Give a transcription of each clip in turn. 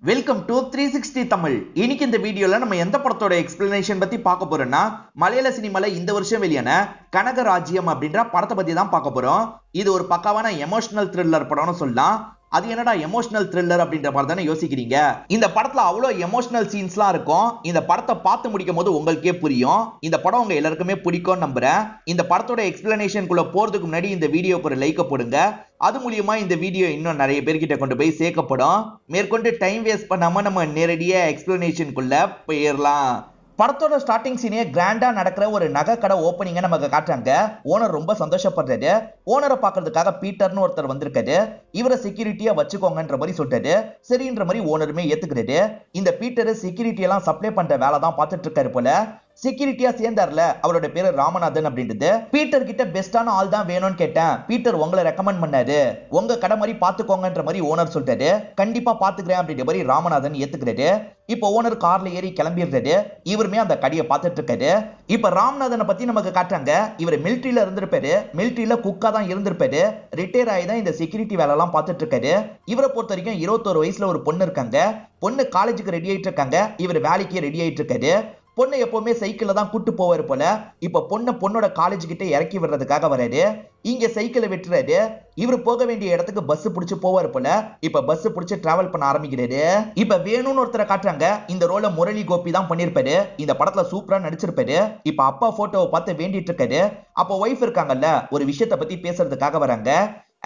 Welcome to 360 Tamil. இன்னைக்கு இந்த வீடியோல நம்ம எந்த படத்தோட எக்ஸ்பிளனேஷன் பத்தி பார்க்க போறோம்னா, மலையாள சினிமால இந்த வருஷம் வெளியான கனகராஜ்யம் அப்படின்ற படத்தை பத்தி தான் பார்க்க போறோம். இது ஒரு பக்காவான எமோஷனல் த்ரில்லர் படம்னு சொல்லலாம். அது என்னடா எமோஷனல் த்ரில்லர் அப்படின்ற மாதிரி தானே யோசிக்கிறீங்க. இந்த படத்துல அவ்வளவு எமோஷனல் சீன்ஸ்லாம் இருக்கும். இந்த படத்தை பார்த்து முடிக்கும் போது உங்களுக்கே புரியும். இந்த படம் உங்க எல்லாருக்குமே பிடிக்கும் நம்புறேன். இந்த படத்தோட எக்ஸ்பிளனேஷனுக்குள்ள போறதுக்கு முன்னாடி இந்த வீடியோக்கு ஒரு லைக் போடுங்க. அது மூலியமா இந்த வீடியோ இன்னும் நிறைய பேர்கிட்ட கொண்டு போய் சேர்க்கப்படும். மேற்கொண்டு டைம் வேஸ்ட் பண்ணாம நம்ம நேரடியா எக்ஸ்பிளனேஷனுக்குள்ள போயிடலாம். படத்தோட ஸ்டார்டிங் சீனே கிராண்டா நடக்கிற ஒரு நகை கடை ஓப்பனிங்க நமக்கு காட்டுறாங்க. ஓனர் ரொம்ப சந்தோஷப்படுறாரு. ஓனரை பாக்குறதுக்காக பீட்டர்னு ஒருத்தர் வந்திருக்காரு. இவரை செக்யூரிட்டியா வச்சுக்கோங்கன்ற மாதிரி சொல்றாரு. சரின்ற மாதிரி ஓனருமே ஏத்துக்கிறாரு. இந்த பீட்டர் செக்யூரிட்டி எல்லாம் சப்ளை பண்ற வேலை தான் பார்த்துட்டு இருக்காரு போல. செக்யூரிட்டியா சேர்ந்தார்ல, அவரோட பேரு ராமநாதன் அப்படின்றது. பீட்டர் கிட்ட பெஸ்டான ஆள் தான் வேணும்னு கேட்டேன். பீட்டர் உங்களை ரெக்கமெண்ட் பண்ணாரு. உங்க கடை மாதிரி பாத்துக்கோங்கன்ற மாதிரி ஓனர் சொல்றாரு. கண்டிப்பா பாத்துக்கிறேன் அப்படின்ற மாதிரி ராமநாதன் ஏத்துக்கிறாரு. இப்ப ஓனர் கார்ல ஏறி கிளம்பிடுறாரு. இவருமே அந்த கடையை பார்த்துட்டு இருக்காரு. இப்ப ராமநாதனை பத்தி நமக்கு காட்டுறாங்க. இவர் மிலிட்டரியில இருந்திருப்பாரு. மிலிட்டரியில குக்கா தான் இருந்திருப்பாரு. ரிட்டையர் ஆகி தான் இந்த செக்யூரிட்டி வேலை எல்லாம் பார்த்துட்டு இருக்காரு. இவரை பொறுத்த வரைக்கும் 21 வயசுல ஒரு பொண்ணு இருக்காங்க. பொண்ணு காலேஜுக்கு ரெடி ஆயிட்டு இருக்காங்க. இவர் வேலைக்கு ரெடி ஆயிட்டு இருக்காரு. பொண்ணு எப்பவுமே சைக்கிள்ல தான் கூட்டு போவாரு போல. இப்ப பொண்ணோட காலேஜ் கிட்ட இறக்கி விடுறதுக்காக வராரு. இங்க சைக்கிளை விட்டுறாரு. இவர் போக வேண்டிய இடத்துக்கு பஸ் பிடிச்சு போவாரு போல. இப்ப பஸ் பிடிச்சு டிராவல் பண்ண ஆரம்பிக்கிறாரு. இப்ப வேணும்னு ஒருத்தரை காட்டுறாங்க. இந்த ரோல முரளி கோபி தான் பண்ணிருப்பாரு. இந்த படத்துல சூப்பரா நடிச்சிருப்பாரு. இப்ப அப்பா போட்டோவை பார்த்து வேண்டிட்டு இருக்காரு. அப்ப ஒய்ஃப் இருக்காங்கல்ல, ஒரு விஷயத்த பத்தி பேசுறதுக்காக வராங்க.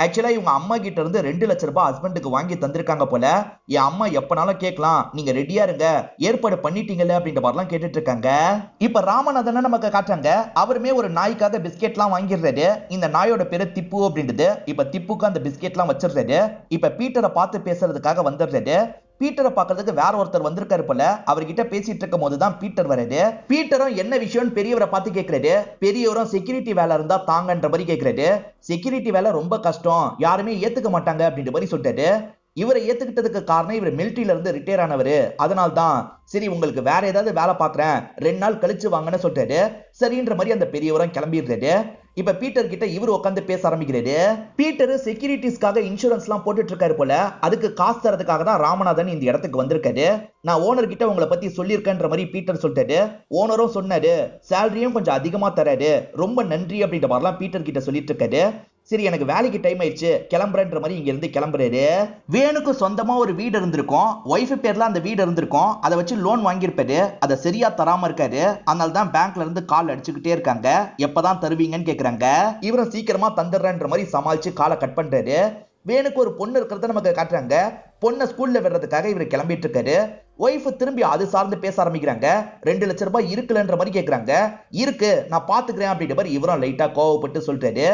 ஆக்சுவலா இவங்க அம்மா கிட்ட இருந்து 2 லட்சம் ரூபாய் ஹஸ்பண்டுக்கு வாங்கி தந்திருக்காங்க போல. என் அம்மா எப்பனாலும் கேட்கலாம், நீங்க ரெடியா இருங்க, ஏற்பாடு பண்ணிட்டீங்கல்ல அப்படின்ற மாதிரிலாம் கேட்டுட்டு இருக்காங்க. இப்ப ராமநாதனை நமக்கு காட்டுறாங்க. அவருமே ஒரு நாய்க்காக பிஸ்கெட் எல்லாம் வாங்கிடுறாரு. இந்த நாயோட பேரு திப்பு அப்படின்றது. இப்ப திப்புக்கு அந்த பிஸ்கெட் எல்லாம் வச்சிடுறாரு. இப்ப பீட்டரை பார்த்து பேசுறதுக்காக வந்துடுறாரு. பீட்டரை பார்க்கறதுக்கு வேற ஒருத்தர் வந்திருக்காரு போல. அவர்கிட்ட பேசிட்டு இருக்கும் போதுதான் பீட்டர் வராரு. பீட்டரும் என்ன விஷயம்னு பெரியவரை பார்த்து கேட்கிறாரு. பெரியவரும் செக்யூரிட்டி வேலை இருந்தா தாங்கன்ற மாதிரி கேட்கிறாரு. செக்யூரிட்டி வேலை ரொம்ப கஷ்டம், யாருமே ஏத்துக்க மாட்டாங்க அப்படின்ற மாதிரி சொல்றாரு. இவரை ஏத்துக்கிட்டதுக்கு காரணம் இவர் மிலிட்டரியில இருந்து ரிட்டையர் ஆனவரு. அதனால்தான் சரி உங்களுக்கு வேற ஏதாவது வேலை பாக்குறேன், 2 நாள் கழிச்சு வாங்கன்னு சொல்றாரு. சரின்ற மாதிரி அந்த பெரியவரும் கிளம்பிடுறாரு. இப்ப பீட்டர் கிட்ட இவர் உட்காந்து பேச ஆரம்பிக்கிறாரு. பீட்டர் செக்யூரிட்டிஸ்க்காக இன்சூரன்ஸ் எல்லாம் போட்டுட்டு இருக்காரு போல. அதுக்கு காசு தரதுக்காக தான் ராமநாதன் இந்த இடத்துக்கு வந்திருக்காரு. நான் ஓனர் கிட்ட உங்களை பத்தி சொல்லியிருக்கேன்ற மாதிரி பீட்டர் சொல்லிட்டாரு. ஓனரும் சொன்னாரு, சேலரியும் கொஞ்சம் அதிகமா தராரு, ரொம்ப நன்றி அப்படின்ற மாதிரிலாம் பீட்டர் கிட்ட சொல்லிட்டு இருக்காரு. சரி எனக்கு வேலைக்கு டைம் ஆயிடுச்சு, கிளம்புறேன்ற மாதிரி இங்க இருந்து கிளம்புறாரு. வேணுக்கு சொந்தமா ஒரு வீடு இருந்திருக்கும். ஒய்ஃப் பேர்ல அந்த வீடு இருந்திருக்கும். அதை வச்சு லோன் வாங்கியிருப்பாரு. அதை சரியா தராம இருக்காரு. அதனால தான் பேங்க்ல இருந்து கால் அடிச்சுக்கிட்டே இருக்காங்க. எப்பதான் தருவீங்கன்னு கேக்குறாங்க. இவரும் சீக்கிரமா தந்துடுறேன்ற மாதிரி சமாளிச்சு காலை கட் பண்றாரு. வேணுக்கு ஒரு பொண்ணு இருக்கிறத நமக்கு காட்டுறாங்க. பொண்ணை ஸ்கூல்ல விடுறதுக்காக இவர் கிளம்பிட்டு இருக்காரு. ஒய்ஃப் திரும்பி அது சார்ந்து பேச ஆரம்பிக்கிறாங்க. 2 லட்சம் ரூபாய் இருக்குல்லன்ற மாதிரி கேக்குறாங்க. இருக்கு, நான் பாத்துக்கிறேன் அப்படின்ற மாதிரி இவரும் லைட்டா கோவப்பட்டு சொல்றாரு.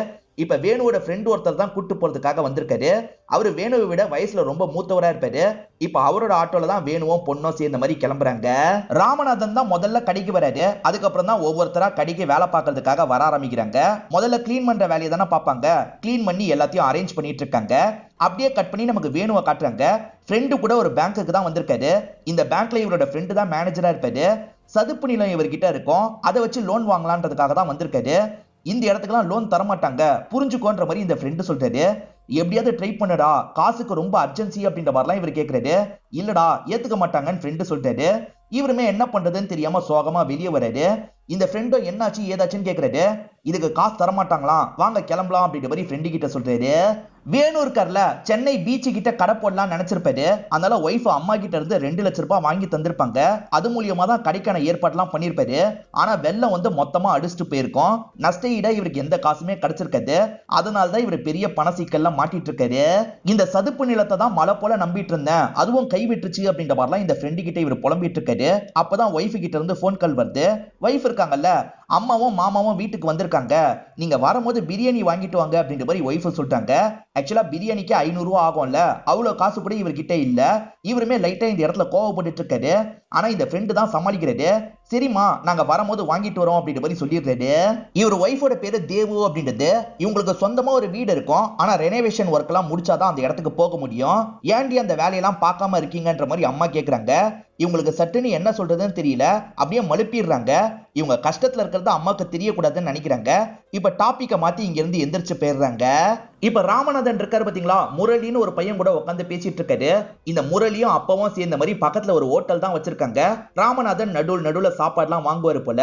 இப்ப வேணுவோட ஃப்ரெண்ட் ஒருத்தர் தான் கூட்டு போறதுக்காக வந்திருக்காரு. அவரு வேணுவை விட வயசுல ரொம்ப மூத்தவரா இருப்பாரு. இப்ப அவரோட ஆட்டோல தான் வேணுவும் பொண்ணும் சேர்ந்த மாதிரி கிளம்புறாங்க. ராமநாதன் தான் முதல்ல கடைக்கு வராரு. அதுக்கப்புறம் தான் ஒவ்வொருத்தரா கடைக்கு வேலை பார்க்கறதுக்காக வர ஆரம்பிக்கிறாங்க. முதல்ல கிளீன் பண்ற வேலையை தானே பார்ப்பாங்க. கிளீன் பண்ணி எல்லாத்தையும் அரேஞ்ச் பண்ணிட்டு இருக்காங்க. அப்படியே கட் பண்ணி நமக்கு வேணுவை காட்டுறாங்க. ஃப்ரெண்டு கூட ஒரு பேங்க்குக்கு தான் வந்திருக்காரு. இந்த பேங்க்ல இவரோட ஃப்ரெண்டு தான் மேனேஜரா இருப்பாரு. சதுப்பு நிலம் இவர்கிட்ட இருக்கும். அதை வச்சு லோன் வாங்கலான்றதுக்காக தான் வந்திருக்காரு. இந்த இடத்துக்குலாம் லோன் தரமாட்டாங்க, புரிஞ்சுக்கோன்ற மாதிரி இந்த ஃப்ரெண்டு சொல்றாரு. எப்படியாவது ட்ரை பண்ணுடா, காசுக்கு ரொம்ப அர்ஜென்சி அப்படின்ற மாதிரிலாம் இவர் கேட்கிறாரு. இல்லடா ஏத்துக்க மாட்டாங்கன்னு ஃப்ரெண்டு சொல்றாரு. இவருமே என்ன பண்றதுன்னு தெரியாம சோகமா வெளியே வராரு. இந்த ஃப்ரெண்டும் என்னாச்சு ஏதாச்சுன்னு கேட்கறாரு. இதுக்கு காசு தரமாட்டாங்களாம், வாங்க கிளம்பலாம் அப்படின்ற மாதிரி ஃப்ரெண்டு கிட்ட சொல்றாரு. வேணும் இருக்கார்ல, சென்னை பீச்சு கிட்ட கடை போடலாம் நினைச்சிருப்பாரு. அதனால ஒய்ஃப் அம்மா கிட்ட இருந்து 2 லட்சம் ரூபாய் வாங்கி தந்திருப்பாங்க. அது மூலியமா தான் கடைக்கான ஏற்பாடுலாம் பண்ணிருப்பாரு. ஆனா வெள்ளம் வந்து மொத்தமா அடிச்சுட்டு போயிருக்கும். நஷ்ட ஈடா இவருக்கு எந்த காசுமே கிடைச்சிருக்காது. அதனாலதான் இவர் பெரிய பண சிக்கல்ல மாட்டிட்டு இருக்காரு. இந்த சதுப்பு நிலத்தை தான் மழை போல நம்பிட்டு இருந்தேன், அதுவும் கைவிட்டுருச்சு அப்படின்ற மாதிரிலாம் இந்த ஃப்ரெண்டு கிட்ட இவர் புலம்பிட்டு இருக்காரு. அப்பதான் ஒய்ஃப் கிட்ட இருந்து போன் கால் வருது. ஒய்ஃப் இருக்காங்கல்ல, அம்மாவும் மாமாவும் வீட்டுக்கு வந்திருக்காங்க, நீங்க வரும்போது பிரியாணி வாங்கிட்டு வாங்க அப்படின்ற மாதிரி ஒய்ஃப் சொல்லிட்டாங்க. ஆக்சுவலா பிரியாணிக்கு 500 ரூபாய் ஆகும்ல, அவ்வளவு காசு கூட இவர்கிட்ட இல்ல. இவருமே லைட்டா இந்த இடத்துல கோவப்பட்டு இருக்காரு. ஆனா இந்த ஃப்ரெண்டு தான் சமாளிக்கிறாரு. சரிம்மா நாங்க வரும்போது வாங்கிட்டு வரோம் அப்படின்ற மாதிரி சொல்லிடுறாரு. இவர் ஒய்ஃபோட பேரு தேவு அப்படின்றது. இவங்களுக்கு சொந்தமா ஒரு வீடு இருக்கும். ஆனா ரெனோவேஷன் ஒர்க் எல்லாம் முடிச்சாதான் அந்த இடத்துக்கு போக முடியும். ஏன்டி அந்த வேலையெல்லாம் பார்க்காம இருக்கீங்கன்ற மாதிரி அம்மா கேக்குறாங்க. இவங்களுக்கு சட்டுன்னு என்ன சொல்றதுன்னு தெரியல. அப்படியே மழுப்பிடுறாங்க. இவங்க கஷ்டத்துல இருக்கிறது அம்மாக்கு தெரியக்கூடாதுன்னு நினைக்கிறாங்க. இப்ப டாபிக்க மாத்தி இங்க இருந்து எந்திரிச்சு போயிடுறாங்க. இப்ப ராமநாதன் இருக்காரு பாத்தீங்களா, முரளின்னு ஒரு பையன் கூட உட்காந்து பேசிட்டு இருக்காரு. இந்த முரளியும் அப்பவும் சேர்ந்த மாதிரி பக்கத்துல ஒரு ஹோட்டல் தான் வச்சிருக்காங்க. ராமநாதன் நடுவுல சாப்பாடுலாம் வாங்குவாரு போல.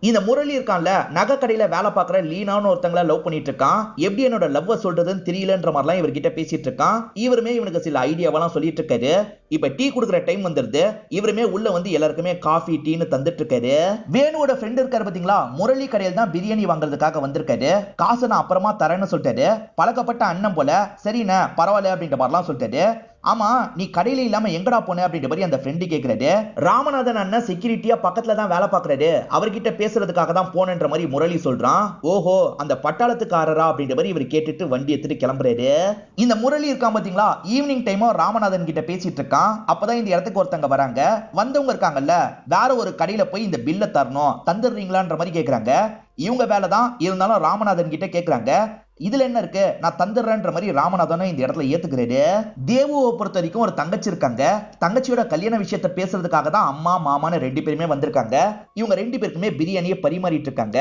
இந்த முரளி இருக்கான்ல, நகை கடையில வேலை பார்க்குற லீனான்னு ஒருத்தங்கள லவ் பண்ணிட்டு இருக்கான். எப்படி என்னோட லவ் சொல்றதுன்னு தெரியலன்ற மாதிரிலாம் இவர்கிட்ட பேசிட்டு இருக்கான். இவருமே இவனுக்கு சில ஐடியாவெல்லாம் சொல்லிட்டு இருக்காரு. இப்ப டீ குடுக்குற டைம் வந்துருது. இவருமே உள்ள வந்து எல்லாருக்குமே காஃபி டீன்னு தந்துட்டு இருக்காரு. வேணுவோட ஃப்ரெண்ட் இருக்காரு பாத்தீங்களா, முரளி கடையில் தான் பிரியாணி வாங்குறதுக்காக வந்திருக்காரு. காசு நான் அப்புறமா தரேன்னு சொல்லிட்டாரு. பழக்கப்பட்ட அண்ணன் போல. சரிண்ணே பரவாயில்ல அப்படின்ற மாதிரிலாம் சொல்லிட்டாரு. ஆமா, நீ கடையில இல்லாம எங்கடா போன அப்படின்ற மாதிரி அந்த ஃப்ரெண்டு கேக்குறாரு. ராமநாதன் அண்ணன் செக்யூரிட்டியா பக்கத்துல தான் வேலை பாக்குறாரு, அவர்கிட்ட பேசுறதுக்காக தான் போனன்ற மாதிரி முரளி சொல்றான். ஓஹோ, அந்த பட்டாளத்துக்காரரா அப்படின்ற மாதிரி இவர் கேட்டுட்டு வண்டி எடுத்துட்டு கிளம்புறாரு. இந்த முரளி இருக்கான் பாத்தீங்களா, ஈவினிங் டைமும் ராமநாதன் கிட்ட பேசிட்டு இருக்கான். அப்பதான் இந்த இடத்துக்கு ஒருத்தங்க வராங்க. வந்தவங்க இருக்காங்கல்ல, வேற ஒரு கடையில போய் இந்த பில்ல தரணும், தந்துடுறீங்களான்ற மாதிரி கேக்குறாங்க. இவங்க வேலை தான் இருந்தாலும் ராமநாதன் கிட்ட கேக்குறாங்க. இதுல என்ன இருக்கு, நான் தந்துடுறேன்ற மாதிரி ராமநாதனும் இந்த இடத்துல ஏத்துக்கிறாரு. தேவுவை பொறுத்த வரைக்கும் ஒரு தங்கச்சி இருக்காங்க. தங்கச்சியோட கல்யாண விஷயத்தை பேசுறதுக்காக தான் அம்மா மாமான்னு 2 பேருமே வந்திருக்காங்க. இவங்க 2 பேருக்குமே பிரியாணியை பரிமாறிட்டு இருக்காங்க.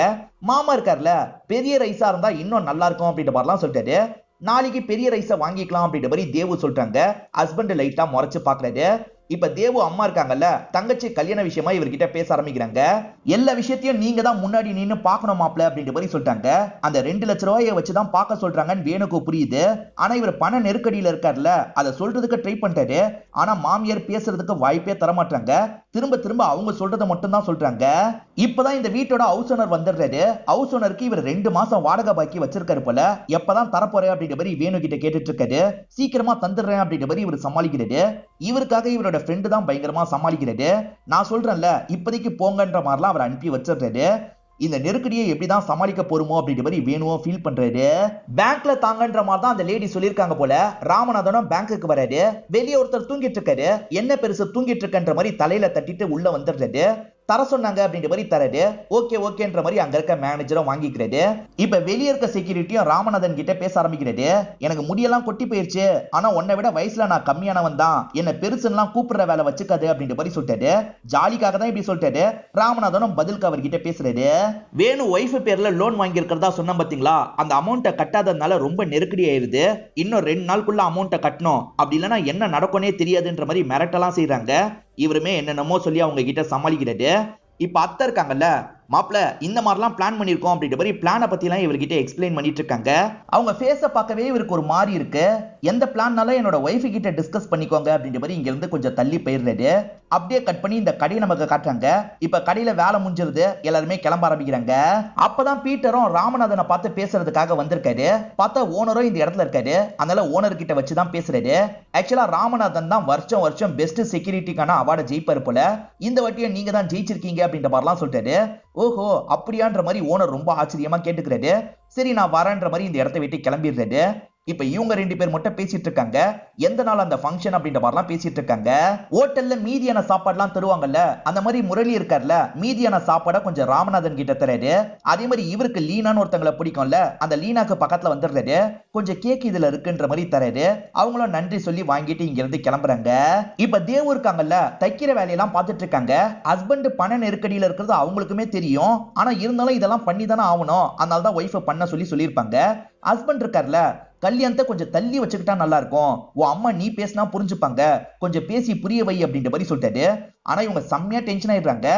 மாமா இருக்காருல, பெரிய ரைஸா இருந்தா இன்னும் நல்லா இருக்கும் அப்படின்ற மாதிரிலாம் சொல்லிட்டாரு. நாளைக்கு பெரிய ரைஸை வாங்கிக்கலாம் அப்படின்ற மாதிரி தேவு சொல்றாங்க. ஹஸ்பண்ட் லைட்டா முறைச்சு பாக்குறாரு. இப்ப தேவு அம்மா இருக்காங்கல்ல, தங்கச்சி கல்யாண விஷயமா இவர்கிட்ட பேச ஆரம்பிக்கிறாங்க. எல்லா விஷயத்தையும் நீங்க தான் முன்னாடி நின்னு பாக்கணும் மாப்ள அப்படின்ற மாதிரி சொல்லிட்டாங்க. அந்த 2 லட்சம் ரூபாயை வச்சுதான் பார்க்க சொல்றாங்கன்னு வேணுக்கு புரியுது. ஆனா இவர் பண நெருக்கடியில இருக்காருல்ல, அதை சொல்றதுக்கு ட்ரை பண்றாரு. ஆனா மாமியார் பேசுறதுக்கு வாய்ப்பே தர மாட்டாங்க. திரும்ப அவங்க சொல்றதை மட்டும் தான் சொல்றாங்க. இப்பதான் இந்த வீட்டோட ஹவுஸ் ஓனர் வந்துடுறாரு. ஹவுஸ் ஓனருக்கு இவர் 2 மாசம் வாடகை பாக்கி வச்சிருக்காரு போல. எப்பதான் தரப்போறேன் அப்படின்ற மாதிரி வேணு கிட்ட கேட்டுட்டு இருக்காரு. சீக்கிரமா தந்துடுறேன் அப்படின்ற மாதிரி இவர் சமாளிக்கிறாரு. இவருக்காக இவரோட ஃப்ரெண்டு தான் பயங்கரமா சமாளிக்கிறாரு. நான் சொல்றேன்ல, இப்போதைக்கு போங்கன்ற மாதிரிலாம் அவர் அனுப்பி வச்சிடுறாரு. இந்த நெருக்கடியை எப்படிதான் சமாளிக்க போறோமோ அப்படின்ற மாதிரி வேணுவோ ஃபீல் பண்றாரு. பேங்க்ல தாங்கன்ற மாதிரி தான் அந்த லேடி சொல்லியிருக்காங்க போல. ராமநாதனும் பேங்க்குக்கு வராரு. வெளியே ஒருத்தர் தூங்கிட்டு இருக்காரு. என்ன பெருசு தூங்கிட்டு இருக்கன்ற மாதிரி தலையில தட்டிட்டு உள்ள வந்துடுறாரு. தர சொன்னாங்க அப்படின்ற மாதிரி தராரு. ஓகேன்ற மாதிரி அங்க இருக்க மேனேஜரும் வாங்கிக்கிறாரு. இப்ப வெளியே இருக்க செக்யூரிட்டியும் ராமநாதன் கிட்ட பேச ஆரம்பிக்கிறாரு. எனக்கு முடியெல்லாம் கொட்டி போயிருச்சு, ஆனா உன்னை விட வயசுல நான் கம்மியானவன் தான், என்ன பெருசுலாம் கூப்பிடுற வேலை வச்சுக்காது அப்படின்ற மாதிரி சொல்லிட்டாரு. ஜாலிக்காக தான் இப்படி சொல்லிட்டாரு. ராமநாதனும் பதிலுக்கு அவர்கிட்ட பேசுறாரு. வேணு ஒய்ஃப் பேர்ல லோன் வாங்கி இருக்கிறதா சொன்ன பாத்தீங்களா, அந்த அமௌண்ட்டை கட்டாததுனால ரொம்ப நெருக்கடி ஆயிருது. இன்னும் 2 நாளுக்குள்ள அமௌண்ட்டை கட்டணும், அப்படி இல்லைன்னா என்ன நடக்கும்னே தெரியாதுன்ற மாதிரி மிரட்டலாம் செய்யறாங்க. இவருமே என்னென்னமோ சொல்லி அவங்க கிட்ட சமாளிக்கிறாரு. இப்ப அத்தை இருக்காங்கல்ல, மாப்ள இந்த மாதிரிலாம் பிளான் பண்ணிருக்கோம் அப்படின்ற மாதிரி பிளானை பத்தி எல்லாம் இவர்கிட்ட எக்ஸ்பிளைன் பண்ணிட்டு இருக்காங்க. அவங்க ஃபேஸை பார்க்கவே இவருக்கு ஒரு மாதிரி இருக்கு. எந்த பிளான்னாலும் என்னோட ஒய்ஃப் கிட்ட டிஸ்கஸ் பண்ணிக்கோங்க அப்படின்ற மாதிரி இங்க இருந்து கொஞ்சம் தள்ளி போயிடுறாரு. அப்படியே கட் பண்ணி இந்த கடையை நமக்கு காட்டுறாங்க. இப்ப கடையில வேலை முடிஞ்சிருது, எல்லாருமே கிளம்ப ஆரம்பிக்கிறாங்க. அப்பதான் பீட்டரும் ராமநாதனை பார்த்து பேசுறதுக்காக வந்திருக்காரு. பார்த்தா ஓனரும் இந்த இடத்துல இருக்காரு. அதனால ஓனர் கிட்ட வச்சுதான் பேசுறாரு. ஆக்சுவலா ராமநாதன் தான் வருஷம் பெஸ்ட் செக்யூரிட்டிக்கான அவார்டை ஜெயிப்பாரு போல. இந்த வாட்டியை நீங்க தான் ஜெயிச்சிருக்கீங்க அப்படின்ற மாதிரிலாம் சொல்லிட்டாரு. ஓஹோ அப்படியான்ற மாதிரி ஓனர் ரொம்ப ஆச்சரியமா கேட்டுக்கிறாரு. சரி நான் வரேன்ற மாதிரி இந்த இடத்தை விட்டு கிளம்பிடுறாரு. இப்ப இவங்க 2 பேர் மட்டும் பேசிட்டு இருக்காங்க. எந்த நாள் அந்த ஃபங்க்ஷன் அப்படின்ற மாதிரிலாம் பேசிட்டு இருக்காங்க. ஹோட்டல்ல மீதியான சாப்பாடுலாம் தருவாங்கல்ல, அந்த மாதிரி முரளி இருக்கார்ல, மீதியான சாப்பாடை கொஞ்சம் ராமநாதன் கிட்ட தராரு. அதே மாதிரி இவருக்கு லீனான்னு ஒருத்தங்களை பிடிக்கும்ல, அந்த லீனாக்கு பக்கத்துல வந்துடுறாரு. கொஞ்சம் கேக் இதுல இருக்குன்ற மாதிரி தராரு. அவங்களும் நன்றி சொல்லி வாங்கிட்டு இங்க இருந்து கிளம்புறாங்க. இப்ப தேவு இருக்காங்கல்ல, தைக்கிற வேலையெல்லாம் பார்த்துட்டு இருக்காங்க. ஹஸ்பண்ட் பண நெருக்கடியில இருக்கிறது அவங்களுக்குமே தெரியும். ஆனா இருந்தாலும் இதெல்லாம் பண்ணி தானே ஆகணும், அதனாலதான் ஒய்ஃபை பண்ண சொல்லியிருப்பாங்க. ஹஸ்பண்ட் இருக்கார்ல, கல்யாணத்தை கொஞ்சம் தள்ளி வச்சுக்கிட்டா நல்லா இருக்கும், உன் அம்மா நீ பேசினா புரிஞ்சுப்பாங்க, கொஞ்சம் பேசி புரிய வை அப்படின்ற மாதிரி சொல்லிட்டாரு. ஆனா இவங்க செம்மையா டென்ஷன் ஆயிடுறாங்க.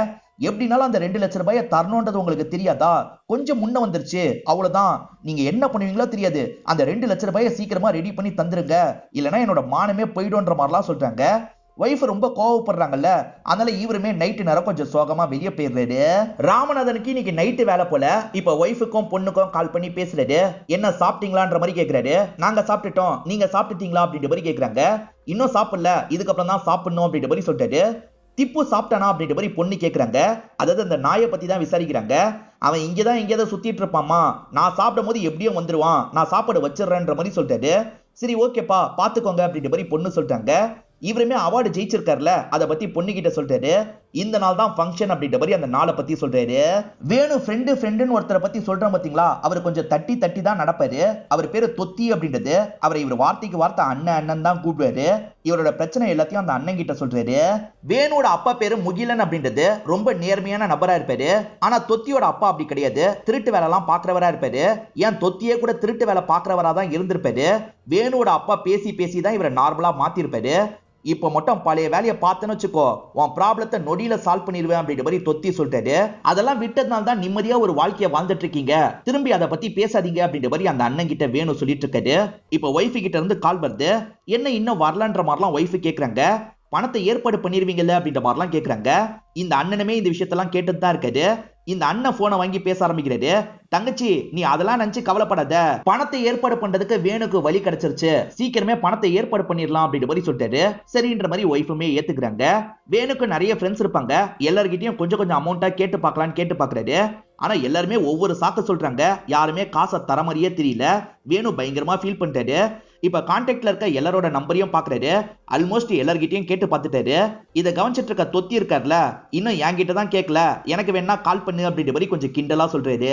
எப்படினாலும் அந்த 2 லட்சம் ரூபாயை தரணும்ன்றது உங்களுக்கு தெரியாதா, கொஞ்சம் முன்ன வந்துருச்சு அவ்வளவுதான், நீங்க என்ன பண்ணுவீங்களோ தெரியாது, அந்த 2 லட்சம் ரூபாயை சீக்கிரமா ரெடி பண்ணி தந்துருங்க, இல்லைன்னா என்னோட மானமே போயிடும்ன்ற மாதிரிலாம் சொல்றாங்க. வைஃப் ரொம்ப கோவப்படுறாங்கல்ல, அதனால இவருமே நைட்டு நேரம் கொஞ்சம் சோகமா வெளியே போயிடுறாரு. ராமநாதனுக்கு இன்னைக்கு நைட்டு வேலை போல. இப்ப ஒய்ஃபுக்கும் பொண்ணுக்கும் கால் பண்ணி பேசுறாரு. என்ன சாப்பிட்டீங்களான்ற மாதிரி கேக்குறாரு. நாங்க சாப்பிட்டுட்டோம், நீங்க சாப்பிட்டுட்டீங்களா அப்படின்ற மாதிரி கேக்குறாங்க. இன்னும் சாப்பிடல, இதுக்கப்புறம் தான் சாப்பிடணும் அப்படின்ற மாதிரி சொல்லிட்டாரு. திப்பு சாப்பிட்டானா அப்படின்ற மாதிரி பொண்ணு கேக்குறாங்க. அதாவது அந்த நாயை பத்தி தான் விசாரிக்கிறாங்க. அவன் இங்கதான் எங்கேயாவது சுத்திட்டு இருப்பாமா, நான் சாப்பிடும் போது எப்படியும் வந்துருவான், நான் சாப்பாடு வச்சிடறேன்ற மாதிரி சொல்லிட்டாரு. சரி ஓகேப்பா பாத்துக்கோங்க அப்படின்ற மாதிரி பொண்ணு சொல்லிட்டாங்க. இவருமே அவார்டு ஜெயிச்சிருக்காருல, அதை பத்தி பொண்ணு கிட்ட சொல்லிட்டாரு. இந்த நாள் தான் ஃபங்க்ஷன் அப்படின்ற மாதிரி அந்த நாளை பத்தி சொல்றாரு. வேணு ஃப்ரெண்டுன்னு ஒருத்தரை பத்தி சொல்றேன் பாத்தீங்களா, அவர் கொஞ்சம் தட்டி தட்டி தான் நடப்பாரு. அவர் பேரு தொத்தி அப்படின்றது. அவரை இவர் வார்த்தைக்கு வார்த்தை அண்ணன் தான் கூப்பிடுவாரு. இவரோட பிரச்சனை எல்லாத்தையும் அந்த அண்ணன் கிட்ட சொல்றாரு. வேணுவோட அப்பா பேரு முகிலன் அப்படின்றது ரொம்ப நேர்மையான நபரா இருப்பாரு. ஆனா தொத்தியோட அப்பா அப்படி கிடையாது, திருட்டு வேலை எல்லாம் பாக்குறவரா இருப்பாரு. ஏன் தொத்தியே கூட திருட்டு வேலை பாக்குறவரா தான் இருந்திருப்பாரு. வேணுவோட அப்பா பேசி பேசி தான் இவரை நார்மலா மாத்தி இருப்பாரு. இப்ப மட்டும் பழைய வேலையை பார்த்தேன்னு வச்சுக்கோ, உன் ப்ராப்ளத்தை நொடியில சால்வ் பண்ணிடுவேன் அப்படின்ற மாதிரி தொத்தி சொல்லிட்டாரு. அதெல்லாம் விட்டதுனால தான் நிம்மதியா ஒரு வாழ்க்கையை வாழ்ந்துட்டு இருக்கீங்க, திரும்பி அதை பத்தி பேசாதீங்க அப்படின்ற மாதிரி அந்த அண்ணன் கிட்ட வேணும் சொல்லிட்டு இருக்காரு. இப்ப ஒய்ஃபு கிட்ட இருந்து கால் வருது. என்ன இன்னும் வரலன்ற மாதிரிலாம் ஒய்ஃபு கேக்குறாங்க. பணத்தை ஏற்பாடு பண்ணிருவீங்கல்ல அப்படின்ற மாதிரிலாம் கேக்குறாங்க. இந்த அண்ணனுமே இந்த விஷயத்தெல்லாம் கேட்டுட்டு தான் இருக்காரு. இந்த அண்ணன் போனை வாங்கி பேச ஆரம்பிக்கிறாரு. தங்கச்சி, நீ அதெல்லாம் நினைச்சு கவலைப்படாத, பணத்தை ஏற்பாடு பண்றதுக்கு வேணுக்கு வழி கிடைச்சிருச்சு, சீக்கிரமே பணத்தை ஏற்பாடு பண்ணிடலாம் அப்படின்ற மாதிரி சொல்லிட்டாரு. சரின்ற மாதிரி ஒய்ஃபுமே ஏத்துக்கிறாங்க. வேணுக்கு நிறைய ஃப்ரெண்ட்ஸ் இருப்பாங்க, எல்லார்கிட்டயும் கொஞ்சம் கொஞ்சம் அமௌண்டா கேட்டு பார்க்கலான்னு கேட்டு பாக்குறாரு. ஆனா எல்லாருமே ஒவ்வொரு சாக்க சொல்றாங்க, யாருமே காசை தர மாதிரியே தெரியல. வேணு பயங்கரமா ஃபீல் பண்ணிட்டாரு. இப்ப கான்டாக்ட்ல இருக்க எல்லாரோட நம்பரையும் பாக்குறாரு. ஆல்மோஸ்ட் எல்லார்கிட்டயும் கேட்டு பார்த்துட்டாரு. இதை கவனிச்சிட்டு இருக்க தொத்தி இருக்காருல, இன்னும் என்கிட்ட தான் கேட்கல, எனக்கு வேணா கால் பண்ணு அப்படின்ற மாதிரி கொஞ்சம் கிண்டலா சொல்றாரு.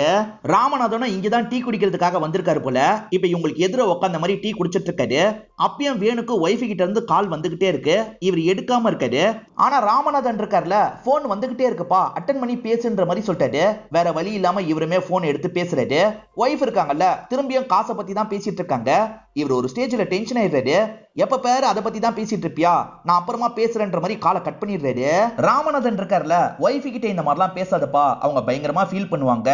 ராமநாதனும் இங்கதான் டீ குடிக்கிறதுக்காக வந்திருக்காரு போல. இப்ப இவங்களுக்கு எதிர உட்காந்த மாதிரி டீ குடிச்சிட்டு இருக்காரு. அப்பயும் வேணுக்கு ஒய்ஃபு கிட்ட இருந்து கால் வந்துகிட்டே இருக்கு, இவர் எடுக்காம இருக்காரு. ஆனா ராமநாதன் இருக்காருல, போன் வந்துகிட்டே இருக்குப்பா, அட்டன் பண்ணி பேசுன்ற மாதிரி சொல்லிட்டாரு. வேற வழி இல்லாம இவருமே போன் எடுத்து பேசுறாரு. ஒய்ஃப் இருக்காங்கல்ல, திரும்பியும் காசை பத்தி தான் பேசிட்டு இருக்காங்க. இவர் ஒரு ஸ்டேஜ்ல டென்ஷன் ஆயிடுறாரு. எப்ப பேரு அதை பத்தி தான் பேசிட்டு இருப்பியா, நான் அப்புறமா பேசுறேன்ற மாதிரி காலை கட் பண்ணிடுறாரு. ராமநாதன் இருக்காருல, ஒய்ஃபு கிட்ட இந்த மாதிரிலாம் பேசாதப்பா, அவங்க பயங்கரமா ஃபீல் பண்ணுவாங்க.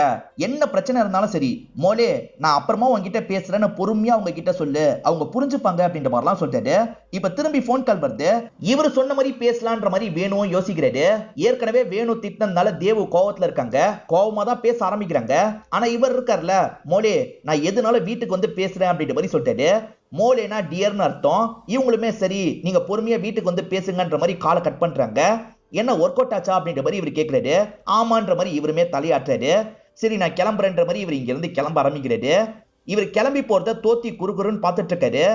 என்ன பிரச்சனை இருந்தாலும் சரி மோலே, நான் அப்புறமா உங்ககிட்ட பேசுறேன்னு பொறுமையா அவங்க கிட்ட சொல்லு, அவங்க புரிஞ்சுப்பாங்க அப்படின்ற மாதிரிலாம் சொல்லிட்டாரு. இப்ப திரும்பி போன் கால் வருது. இவரு சொன்ன மாதிரி பேசலான்ற மாதிரி வேணுவும் யோசிக்கிறாரு. ஏற்கனவே வேணு திட்டினதுனால தேவு கோவத்துல இருக்காங்க, கோவமா தான் பேச ஆரம்பிக்கிறாங்க. ஆனா இவர் இருக்காருல, மோலே நான் எதுனாலும் வீட்டுக்கு வந்து பேசுறேன் அப்படின்ற மாதிரி சொல்லிட்டாரு. மோலேனா டியர்னு அர்த்தம். இவங்களுமே சரி நீங்க பொறுமையா வீட்டுக்கு வந்து பேசுங்கன்ற மாதிரி காலை கட் பண்றாங்க. என்ன ஒர்க் அவுட் ஆச்சா அப்படின்ற மாதிரி இவர் கேட்கிறாரு. ஆமான்ற மாதிரி இவருமே தலையாட்டுறாரு. சரி நான் கிளம்புறேன்ற மாதிரி இவர் இங்க இருந்து கிளம்ப ஆரம்பிக்கிறாரு. இவர் கிளம்பி போறத தோத்தி குறுகுறுன்னு பார்த்துட்டு இருக்காரு.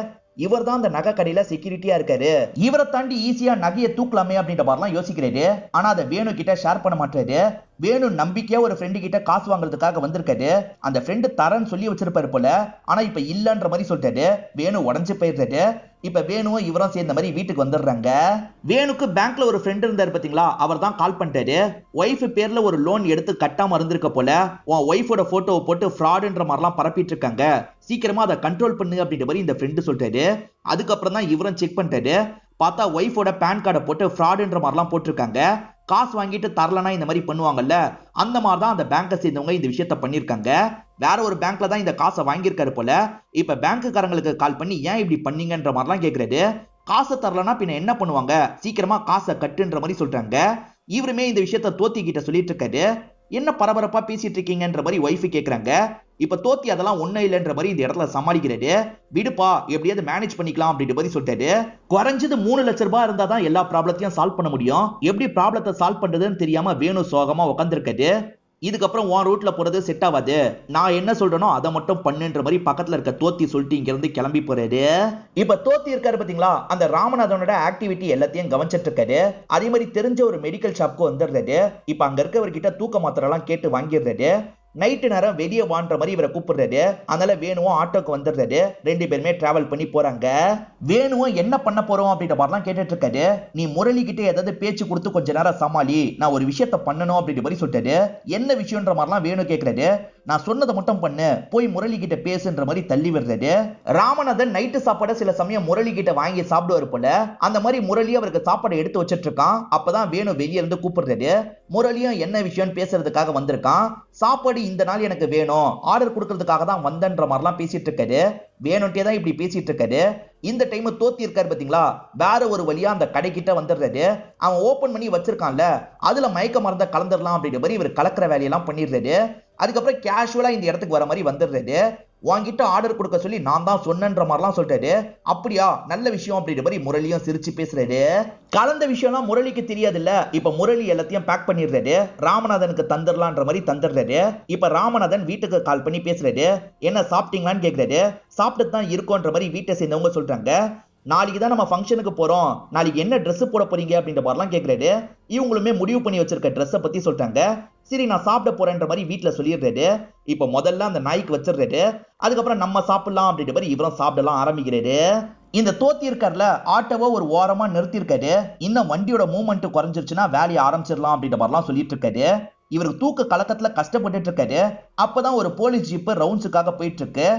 இவர் தான் அந்த நகை கடையில செக்யூரிட்டியா இருக்காரு. இவரை தாண்டி ஈஸியா நகையை தூக்கலாமே அப்படின்ற மாதிரிலாம் யோசிக்கிறாரு. ஆனா அதை வேணு கிட்ட ஷேர் பண்ண மாட்டாரு. வேணு நம்பிக்கையா ஒரு ஃப்ரெண்டு கிட்ட காசு வாங்குறதுக்காக வந்திருக்காரு. அந்த ஃப்ரெண்டு தரன்னு சொல்லி வச்சிருப்பாரு போல. ஆனா இப்ப இல்லன்ற மாதிரி சொல்லிட்டாரு. வேணு உடஞ்சு போயிடுறாரு. இப்ப வேணுவும் இவரும் சேர்ந்த மாதிரி வீட்டுக்கு வந்துடுறாங்க. வேணுக்கு பேங்க்ல ஒரு ஃப்ரெண்ட் இருந்தாரு பாத்தீங்களா, அவர் தான் கால் பண்ணிட்டாரு. ஒய்ஃப் பேர்ல ஒரு லோன் எடுத்து கட்டாம இருந்திருக்க போல, உன் ஒய்ஃபோட போட்டோவை போட்டு ஃப்ராடுன்ற மாதிரிலாம் பரப்பிட்டு இருக்காங்க, சீக்கிரமா அதை கண்ட்ரோல் பண்ணு அப்படின்ற மாதிரி இந்த ஃப்ரெண்டு சொல்லிட்டாரு. அதுக்கப்புறம் தான் இவரும் செக் பண்ணிட்டாரு. பார்த்தா ஒய்ஃபோட பேன் கார்டை போட்டு ஃப்ராடுன்ற மாதிரிலாம் போட்டிருக்காங்க. காசு வாங்கிட்டு தரலனா இந்த மாதிரி பண்ணுவாங்கல்ல, அந்த மாதிரி தான் அந்த பேங்கை சேர்ந்தவங்க இந்த விஷயத்த பண்ணிருக்காங்க. வேற ஒரு பேங்க்ல தான் இந்த காசை வாங்கியிருக்காரு போல. இப்ப பேங்க்குக்காரங்களுக்கு கால் பண்ணி ஏன் இப்படி பண்ணீங்கன்ற மாதிரிலாம் கேட்கறாரு. காசை தரலனா பின்ன என்ன பண்ணுவாங்க, சீக்கிரமா காசை கட்டுன்ற மாதிரி சொல்றாங்க. இவருமே இந்த விஷயத்த தோத்தி கிட்ட சொல்லிட்டு இருக்காரு. என்ன பரபரப்பா பேசிட்டு இருக்கீங்கன்ற மாதிரி ஒய்ஃபு கேக்குறாங்க. இப்ப தோத்தி அதெல்லாம் ஒண்ணும் இல்லைன்ற மாதிரி இந்த இடத்துல சமாளிக்கிறாரு. விடுப்பா எப்படியாவது மேனேஜ் பண்ணிக்கலாம் அப்படின்ற மாதிரி சொல்லிட்டாரு. குறைஞ்சது 3 லட்சம் ரூபாய் இருந்தா தான் எல்லா ப்ராப்ளத்தையும் சால்வ் பண்ண முடியும். எப்படி ப்ராப்ளத்தை சால்வ் பண்றதுன்னு தெரியாம வேணு சோகமா உட்காந்துருக்காரு. இதுக்கப்புறம் உன் ரூட்ல போறது செட் ஆகாது, நான் என்ன சொல்றேனோ அதை மட்டும் பண்ணுன்ற மாதிரி பக்கத்துல இருக்க தோத்தி சொல்லிட்டு இங்க இருந்து கிளம்பி போறாரு. இப்ப தோத்தி இருக்காரு பாத்தீங்களா, அந்த ராமநாதனோட ஆக்டிவிட்டி எல்லாத்தையும் கவனிச்சிட்டு இருக்காரு. அதே மாதிரி தெரிஞ்ச ஒரு மெடிக்கல் ஷாப்க்கு வந்துடுறாரு. இப்ப அங்க இருக்கவர்கிட்ட தூக்க மாத்திரை எல்லாம் கேட்டு வாங்கிடுறாரு. நைட்டு நேரம் வெளியே வான்ற மாதிரி இவரை கூப்பிடுறாரு. அதனால வேணுவும் ஆட்டோக்கு வந்துடுறாரு. 2 பேருமே டிராவல் பண்ணி போறாங்க. வேணுவும் என்ன பண்ண போறோம் அப்படின்ற மாதிரிலாம் கேட்டுட்டு இருக்காரு. நீ முரளி கிட்ட ஏதாவது பேச்சு கொடுத்து கொஞ்ச நேரம் சமாளி, நான் ஒரு விஷயத்த பண்ணணும் அப்படின்ற மாதிரி சொல்லிட்டாரு. என்ன விஷயம்ன்ற மாதிரிலாம் வேணு கேட்கறாரு. நான் சொன்னதை மட்டும் பண்ணு, போய் முரளி கிட்ட பேசுன்ற மாதிரி தள்ளி விடுறாரு. ராமநாதன் நைட்டு சாப்பாடு சில சமயம் முரளி கிட்ட வாங்கி சாப்பிடுவாரு போல. அந்த மாதிரி முரளி அவருக்கு சாப்பாடு எடுத்து வச்சிட்டு இருக்கான். அப்பதான் வேணு வெளியே இருந்து கூப்பிடுறாரு. முரளியும் என்ன விஷயம் பேசுறதுக்காக வந்திருக்கான். சாப்பாடு இந்த நாள் எனக்கு வேணும், ஆர்டர் கொடுக்கறதுக்காக தான் வந்தன்ற மாதிரிலாம் பேசிட்டு இருக்காரு. வேணும்ட்டே தான் இப்படி பேசிட்டு இருக்காரு. இந்த டைம் தோத்தி இருக்காரு பாத்தீங்களா, வேற ஒரு வழியா அந்த கடைக்கிட்ட வந்துடுறாரு. அவன் ஓபன் பண்ணி வச்சிருக்கான்ல, அதுல மயக்க மருந்த கலந்துடலாம் அப்படின்ற மாதிரி இவர் கலக்கிற வேலையெல்லாம் பண்ணிடுறாரு. அதுக்கப்புறம் கேஷுவலா இந்த இடத்துக்கு வர மாதிரி வந்துடுறாரு. வாங்கிட்டு ஆர்டர் கொடுக்க சொல்லி நான் தான் சொன்னன்ற மாதிரிலாம் சொல்லிட்டாரு. அப்படியா, நல்ல விஷயம் அப்படின்ற மாதிரி முரளியும் சிரிச்சு பேசுறாரு. கலந்த விஷயம்லாம் முரளிக்கு தெரியாது இல்ல. இப்ப முரளி எல்லாத்தையும் பேக் பண்ணிடுறாரு. ராமநாதனுக்கு தந்துடலான்ற மாதிரி தந்துடுறாரு. இப்ப ராமநாதன் வீட்டுக்கு கால் பண்ணி பேசுறாரு. என்ன சாப்பிட்டீங்களான்னு கேட்கிறாரு. சாப்பிட்டு தான் இருக்கோன்ற மாதிரி வீட்டை சேர்ந்தவங்க சொல்றாங்க. நாளைக்கு தான் நம்ம ஃபங்க்ஷனுக்கு போறோம், நாளைக்கு என்ன Dress போட போறீங்க அப்படின்ற மாதிரிலாம் கேக்குறாரு. இவங்களுமே முடிவு பண்ணி வச்சிருக்க ட்ரெஸ்ஸை பத்தி சொல்றாங்க. சரி நான் சாப்பிட போறேன்ற மாதிரி வீட்டுல சொல்லிடுறாரு. இப்ப முதல்ல அந்த நாய்க்கு வச்சிடுறாரு. அதுக்கப்புறம் நம்ம சாப்பிடலாம் அப்படின்ற மாதிரி இவரும் சாப்பிடலாம் ஆரம்பிக்கிறாரு. இந்த தோத்தி இருக்கார்ல ஆட்டோவை ஒரு ஓரமா நிறுத்தி இருக்காரு. இன்னும் வண்டியோட மூவ்மெண்ட் குறைஞ்சிருச்சுன்னா வேலையை ஆரம்பிச்சிடலாம் அப்படின்ற மாதிரிலாம் சொல்லிட்டு இருக்காரு. இவருக்கு தூக்க கலக்கத்துல கஷ்டப்பட்டுட்டு இருக்காரு. அப்பதான் ஒரு போலீஸ் ஜீப் ரவுண்ட்ஸுக்காக போயிட்டு இருக்கு.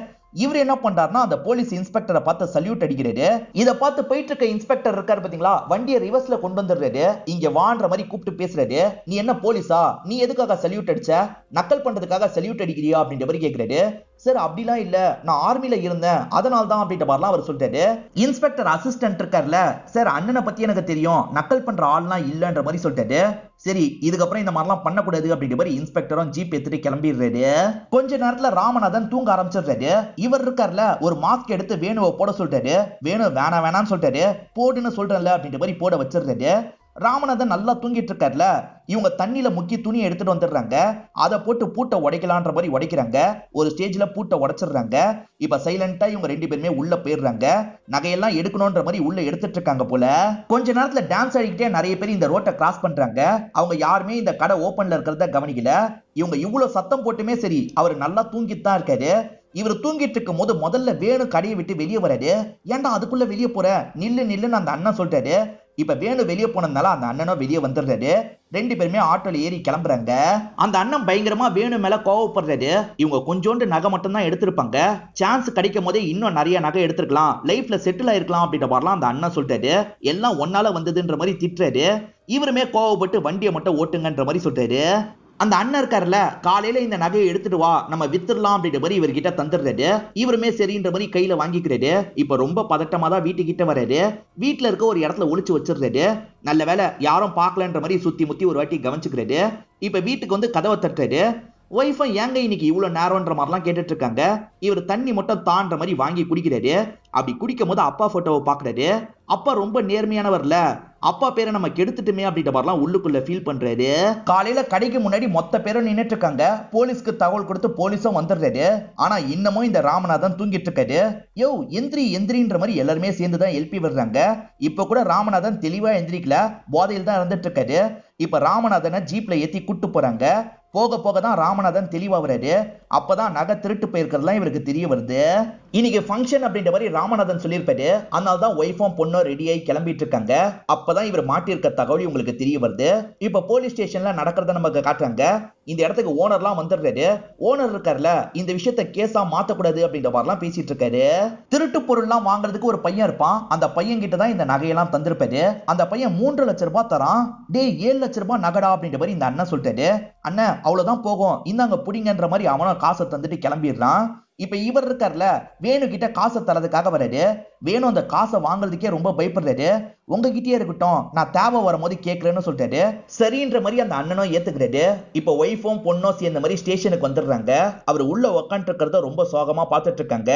இவர் என்ன பண்றாருன்னா அந்த போலீஸ் இன்ஸ்பெக்டரை பார்த்து சல்யூட் அடிக்கிறாரு. இத பார்த்து போயிட்டு இருக்க இன்ஸ்பெக்டர் இருக்காரு பாத்தீங்களா, வண்டியை ரிவர்ஸ்ல கொண்டு வந்துடுறாரு. இங்க வான்ற மாதிரி கூப்பிட்டு பேசுறாரு. நீ என்ன போலீஸா, நீ எதுக்காக சல்யூட் அடிச்ச, நக்கல் பண்றதுக்காக சல்யூட் அடிக்கிறியா அப்படின்ற மாதிரி கேக்குறாரு. சார் அப்படிலாம் இல்ல, நான் ஆர்மில இருந்தேன் அதனால தான் அப்படின்ற மாதிரிலாம் அவர் சொல்றாரு. இன்ஸ்பெக்டர் அசிஸ்டன்ட் இருக்கார்ல, சார் அண்ணனை பத்தி எனக்கு தெரியும், நக்கல் பண்ற ஆள்லாம் இல்லன்ற மாதிரி சொல்லிட்டாரு. சரி இதுக்கப்புறம் இந்த மாதிரிலாம் பண்ணக்கூடாது அப்படின்ற மாதிரி இன்ஸ்பெக்டரும் ஜீப் எடுத்துட்டு கிளம்பிடுறாரு. கொஞ்ச நேரத்துல ராமநாதன் தூங்க ஆரம்பிச்சிடுறாரு. இவர் இருக்கார்ல ஒரு மாஸ்க் எடுத்து வேணுவை போட சொல்லிட்டாரு. வேணு வேணான்னு சொல்லிட்டாரு. போடுன்னு சொல்றேன்ல அப்படின்ற மாதிரி போட வச்சிடுறாரு. ராமநாதன் நல்லா தூங்கிட்டு இருக்காருல, இவங்க தண்ணியில முக்கி துணியை எடுத்துட்டு வந்துடுறாங்க. அதை போட்டு பூட்டை உடைக்கலான்ற மாதிரி உடைக்கிறாங்க. ஒரு ஸ்டேஜ்ல பூட்டை உடைச்சிடுறாங்க. இப்ப சைலண்டா இவங்க ரெண்டு பேருமே உள்ள போயிடுறாங்க. நகையெல்லாம் எடுக்கணும்ன்ற மாதிரி உள்ள எடுத்துட்டு இருக்காங்க போல. கொஞ்ச நேரத்துல டான்ஸ் ஆடிக்கிட்டே நிறைய பேர் இந்த ரோட்டை கிராஸ் பண்றாங்க. அவங்க யாருமே இந்த கடை ஓபன்ல இருக்கிறத கவனிக்கல. இவங்க இவ்வளவு சத்தம் போட்டுமே சரி அவர் நல்லா தூங்கிட்டு தான் இருக்காரு. இவர் தூங்கிட்டு இருக்கும் போது முதல்ல வேணு கடையை விட்டு வெளியே வராரு. ஏன்டா அதுக்குள்ள வெளியே போற, நில்லுன்னு அந்த அண்ணன் சொல்றாரு. இப்ப வேணு வெளியே போனதுனால அந்த அண்ணனும் வெளியே வந்துடுறாரு. ரெண்டு பேருமே ஆட்டோல ஏறி கிளம்புறாங்க. அந்த அண்ணன் பயங்கரமா வேணு மேல கோவப்படுறாரு. இவங்க கொஞ்சோண்டு நகை மட்டும் தான் எடுத்திருப்பாங்க, சான்ஸ் கிடைக்கும் போதே இன்னும் நிறைய நகை எடுத்திருக்கலாம், லைஃப்ல செட்டில் ஆயிருக்கலாம் அப்படின்ற மாதிரிலாம் அந்த அண்ணன் சொல்றாரு. எல்லாம் ஒன்னால வந்ததுன்ற மாதிரி திட்டுறாரு. இவருமே கோவப்பட்டு வண்டியை மட்டும் ஓட்டுங்கன்ற மாதிரி சொல்றாரு. அந்த அண்ணன் இருக்காருல, காலையில இந்த நகையை எடுத்துட்டு வா நம்ம வித்துடலாம் அப்படின்ற மாதிரி இவர்கிட்ட தந்துடுறாரு. இவருமே சரின்ற மாதிரி கையில வாங்கிக்கிறாரு. இப்ப ரொம்ப பதட்டமா தான் வீட்டுக்கிட்ட வராரு. வீட்டுல இருக்க ஒரு இடத்துல ஒளிச்சு வச்சிடுறாரு. நல்ல வேலை யாரும் பார்க்கலன்ற மாதிரி சுத்தி முத்தி ஒரு வாட்டி கவனிச்சுக்கிறாரு. இப்ப வீட்டுக்கு வந்து கதவை தட்டுறாரு. ஒய்ஃபும் ஏங்க இன்னைக்கு இவ்வளவு நேரம்ன்ற மாதிரிலாம் கேட்டுட்டு இருக்காங்க. இவர் தண்ணி மட்டும் தான்ற மாதிரி வாங்கி குடிக்கிறாரு. அப்படி குடிக்கும் போது அப்பா போட்டோவை பாக்குறாரு. அப்பா ரொம்ப நேர்மையானவர்ல, அப்பா பேரை நம்ம கெடுத்துட்டுமே அப்படின்ற மாதிரிலாம் உள்ளுக்குள்ள ஃபீல் பண்றாரு. காலையில கடைக்கு முன்னாடி மொத்த பேரும் நின்னுட்டு இருக்காங்க. போலீஸ்க்கு தகவல் கொடுத்து போலீஸும் வந்துடுறாரு. ஆனா இன்னமும் இந்த ராமநாதன் தூங்கிட்டு இருக்காரு. யோ எந்திரின்ற மாதிரி எல்லாருமே சேர்ந்துதான் எழுப்பி விடுறாங்க. இப்ப கூட ராமநாதன் தெளிவா எந்திரிக்கல, போதையில் தான் இருந்துட்டு இருக்காரு. இப்ப ராமநாதனை ஜீப்ல ஏத்தி கூட்டு போறாங்க. போக போக தான் ராமநாதன் தெளிவா வராரு. அப்பதான் நகை திருட்டு போயிருக்கிறதுலாம் இவருக்கு தெரிய வருது. இன்னைக்கு ஃபங்க்ஷன் அப்படின்ற மாதிரி ராமநாதன் சொல்லியிருப்பாரு. அதனால தான் ஒய்ஃபும் பொண்ணும் ரெடியாகி கிளம்பிட்டு இருக்காங்க. அப்பதான் இவர் மாட்டியிருக்க தகவல் உங்களுக்கு தெரிய வருது. இப்ப போலீஸ் ஸ்டேஷன்ல நடக்கிறத நமக்கு காட்டுறாங்க. இந்த இடத்துக்கு ஓனர்லாம் வந்துடுறாரு. ஓனர் இருக்காருல, இந்த விஷயத்த கேஸா மாத்தக்கூடாது அப்படின்ற மாதிரிலாம் பேசிட்டு இருக்காரு. திருட்டு பொருள்லாம் வாங்குறதுக்கு ஒரு பையன் இருப்பான். அந்த பையன் கிட்ட தான் இந்த நகையெல்லாம் தந்திருப்பாரு. அந்த பையன் 3 லட்சம் ரூபாய் தரான். டேய் 7 லட்சம் ரூபாய் நகடா அப்படின்ற மாதிரி இந்த அண்ணன் சொல்லிட்டாரு. அண்ணன் அவ்வளவுதான் போகும், இந்தாங்க புடிங்கன்ற மாதிரி அவனும் காசை தந்துட்டு கிளம்பிடுறான். இப்ப இவர் இருக்கார்ல, வேணு கிட்ட காசை தரதுக்காக வராரு. வேணு அந்த காசை வாங்குறதுக்கே ரொம்ப பயப்படுறாரு. உங்ககிட்டயே இருக்கட்டும், நான் தேவை வரும்போது கேட்கிறேன்னு சொல்றாரு. சரின்ற மாதிரி அந்த அண்ணனும் ஏத்துக்கிறாரு. இப்ப ஒய்ஃபும் பொண்ணும் சேர்ந்த மாதிரி ஸ்டேஷனுக்கு வந்துடுறாங்க. அவர் உள்ள உட்காந்து இருக்கிறத ரொம்ப சோகமா பார்த்துட்டு இருக்காங்க.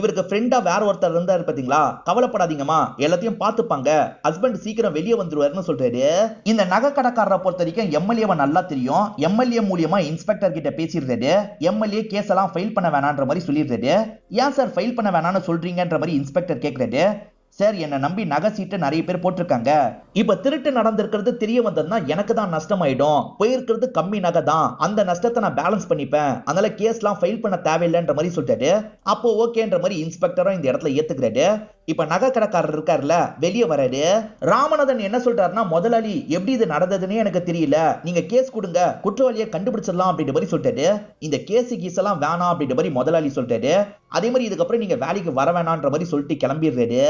இவருக்கு ஃப்ரெண்டா வேற ஒருத்தர் இருந்தாரு பாத்தீங்களா, கவலைப்படாதீங்கம்மா எல்லாத்தையும் பார்த்துப்பாங்க, ஹஸ்பண்ட் சீக்கிரம் வெளியே வந்துருவாருன்னு சொல்றாரு. இந்த நகை கடைக்காரரை பொறுத்த வரைக்கும் எம்எல்ஏவை நல்லா தெரியும். எம்எல்ஏ மூலியமா இன்ஸ்பெக்டர் கிட்ட பேசிடுறாரு. எம்எல்ஏ கேஸ் எல்லாம் ஃபைல் பண்ண வேணான்ற மாதிரி சொல்லிடுறாரு. ஏன் சார் ஃபைல் பண்ண வேணாம்னு சொல்றீங்கன்ற மாதிரி இன்ஸ்பெக்டர் கேட்கிறாரு. சார் என்ன நம்பி நகை சீட்டு நிறைய பேர் போட்டிருக்காங்க. இப்ப திருட்டு நடந்திருக்கிறது தெரிய வந்ததுன்னா எனக்கு தான் நஷ்டமாயிடும். போயிருக்கிறது கம்மி நகை தான், அந்த நஷ்டத்தை நான் பேலன்ஸ் பண்ணிப்பேன், அதனால கேஸ்லாம் ஃபைல் பண்ண தேவையில்லைன்ற மாதிரி சொல்லிட்டாரு. அப்போ ஓகேன்ற மாதிரி இன்ஸ்பெக்டரும் இந்த இடத்துல ஏத்துக்கிறாரு. இப்ப நகை கடைக்காரர் இருக்காருல, வெளியே வராரு. ராமநாதன் என்ன சொல்றாருன்னா, முதலாளி எப்படி இது நடந்ததுன்னு எனக்கு தெரியல, நீங்க கேஸ் கொடுங்க, குற்றவாளியை கண்டுபிடிச்சிடலாம் அப்படின்ற மாதிரி சொல்லிட்டாரு. இந்த கேஸ் எல்லாம் வேணாம் அப்படின்ற மாதிரி முதலாளி சொல்லிட்டாரு. அதே மாதிரி இதுக்கப்புறம் நீங்க வேலைக்கு வர வேணான்ற மாதிரி சொல்லிட்டு கிளம்பிடுறாரு.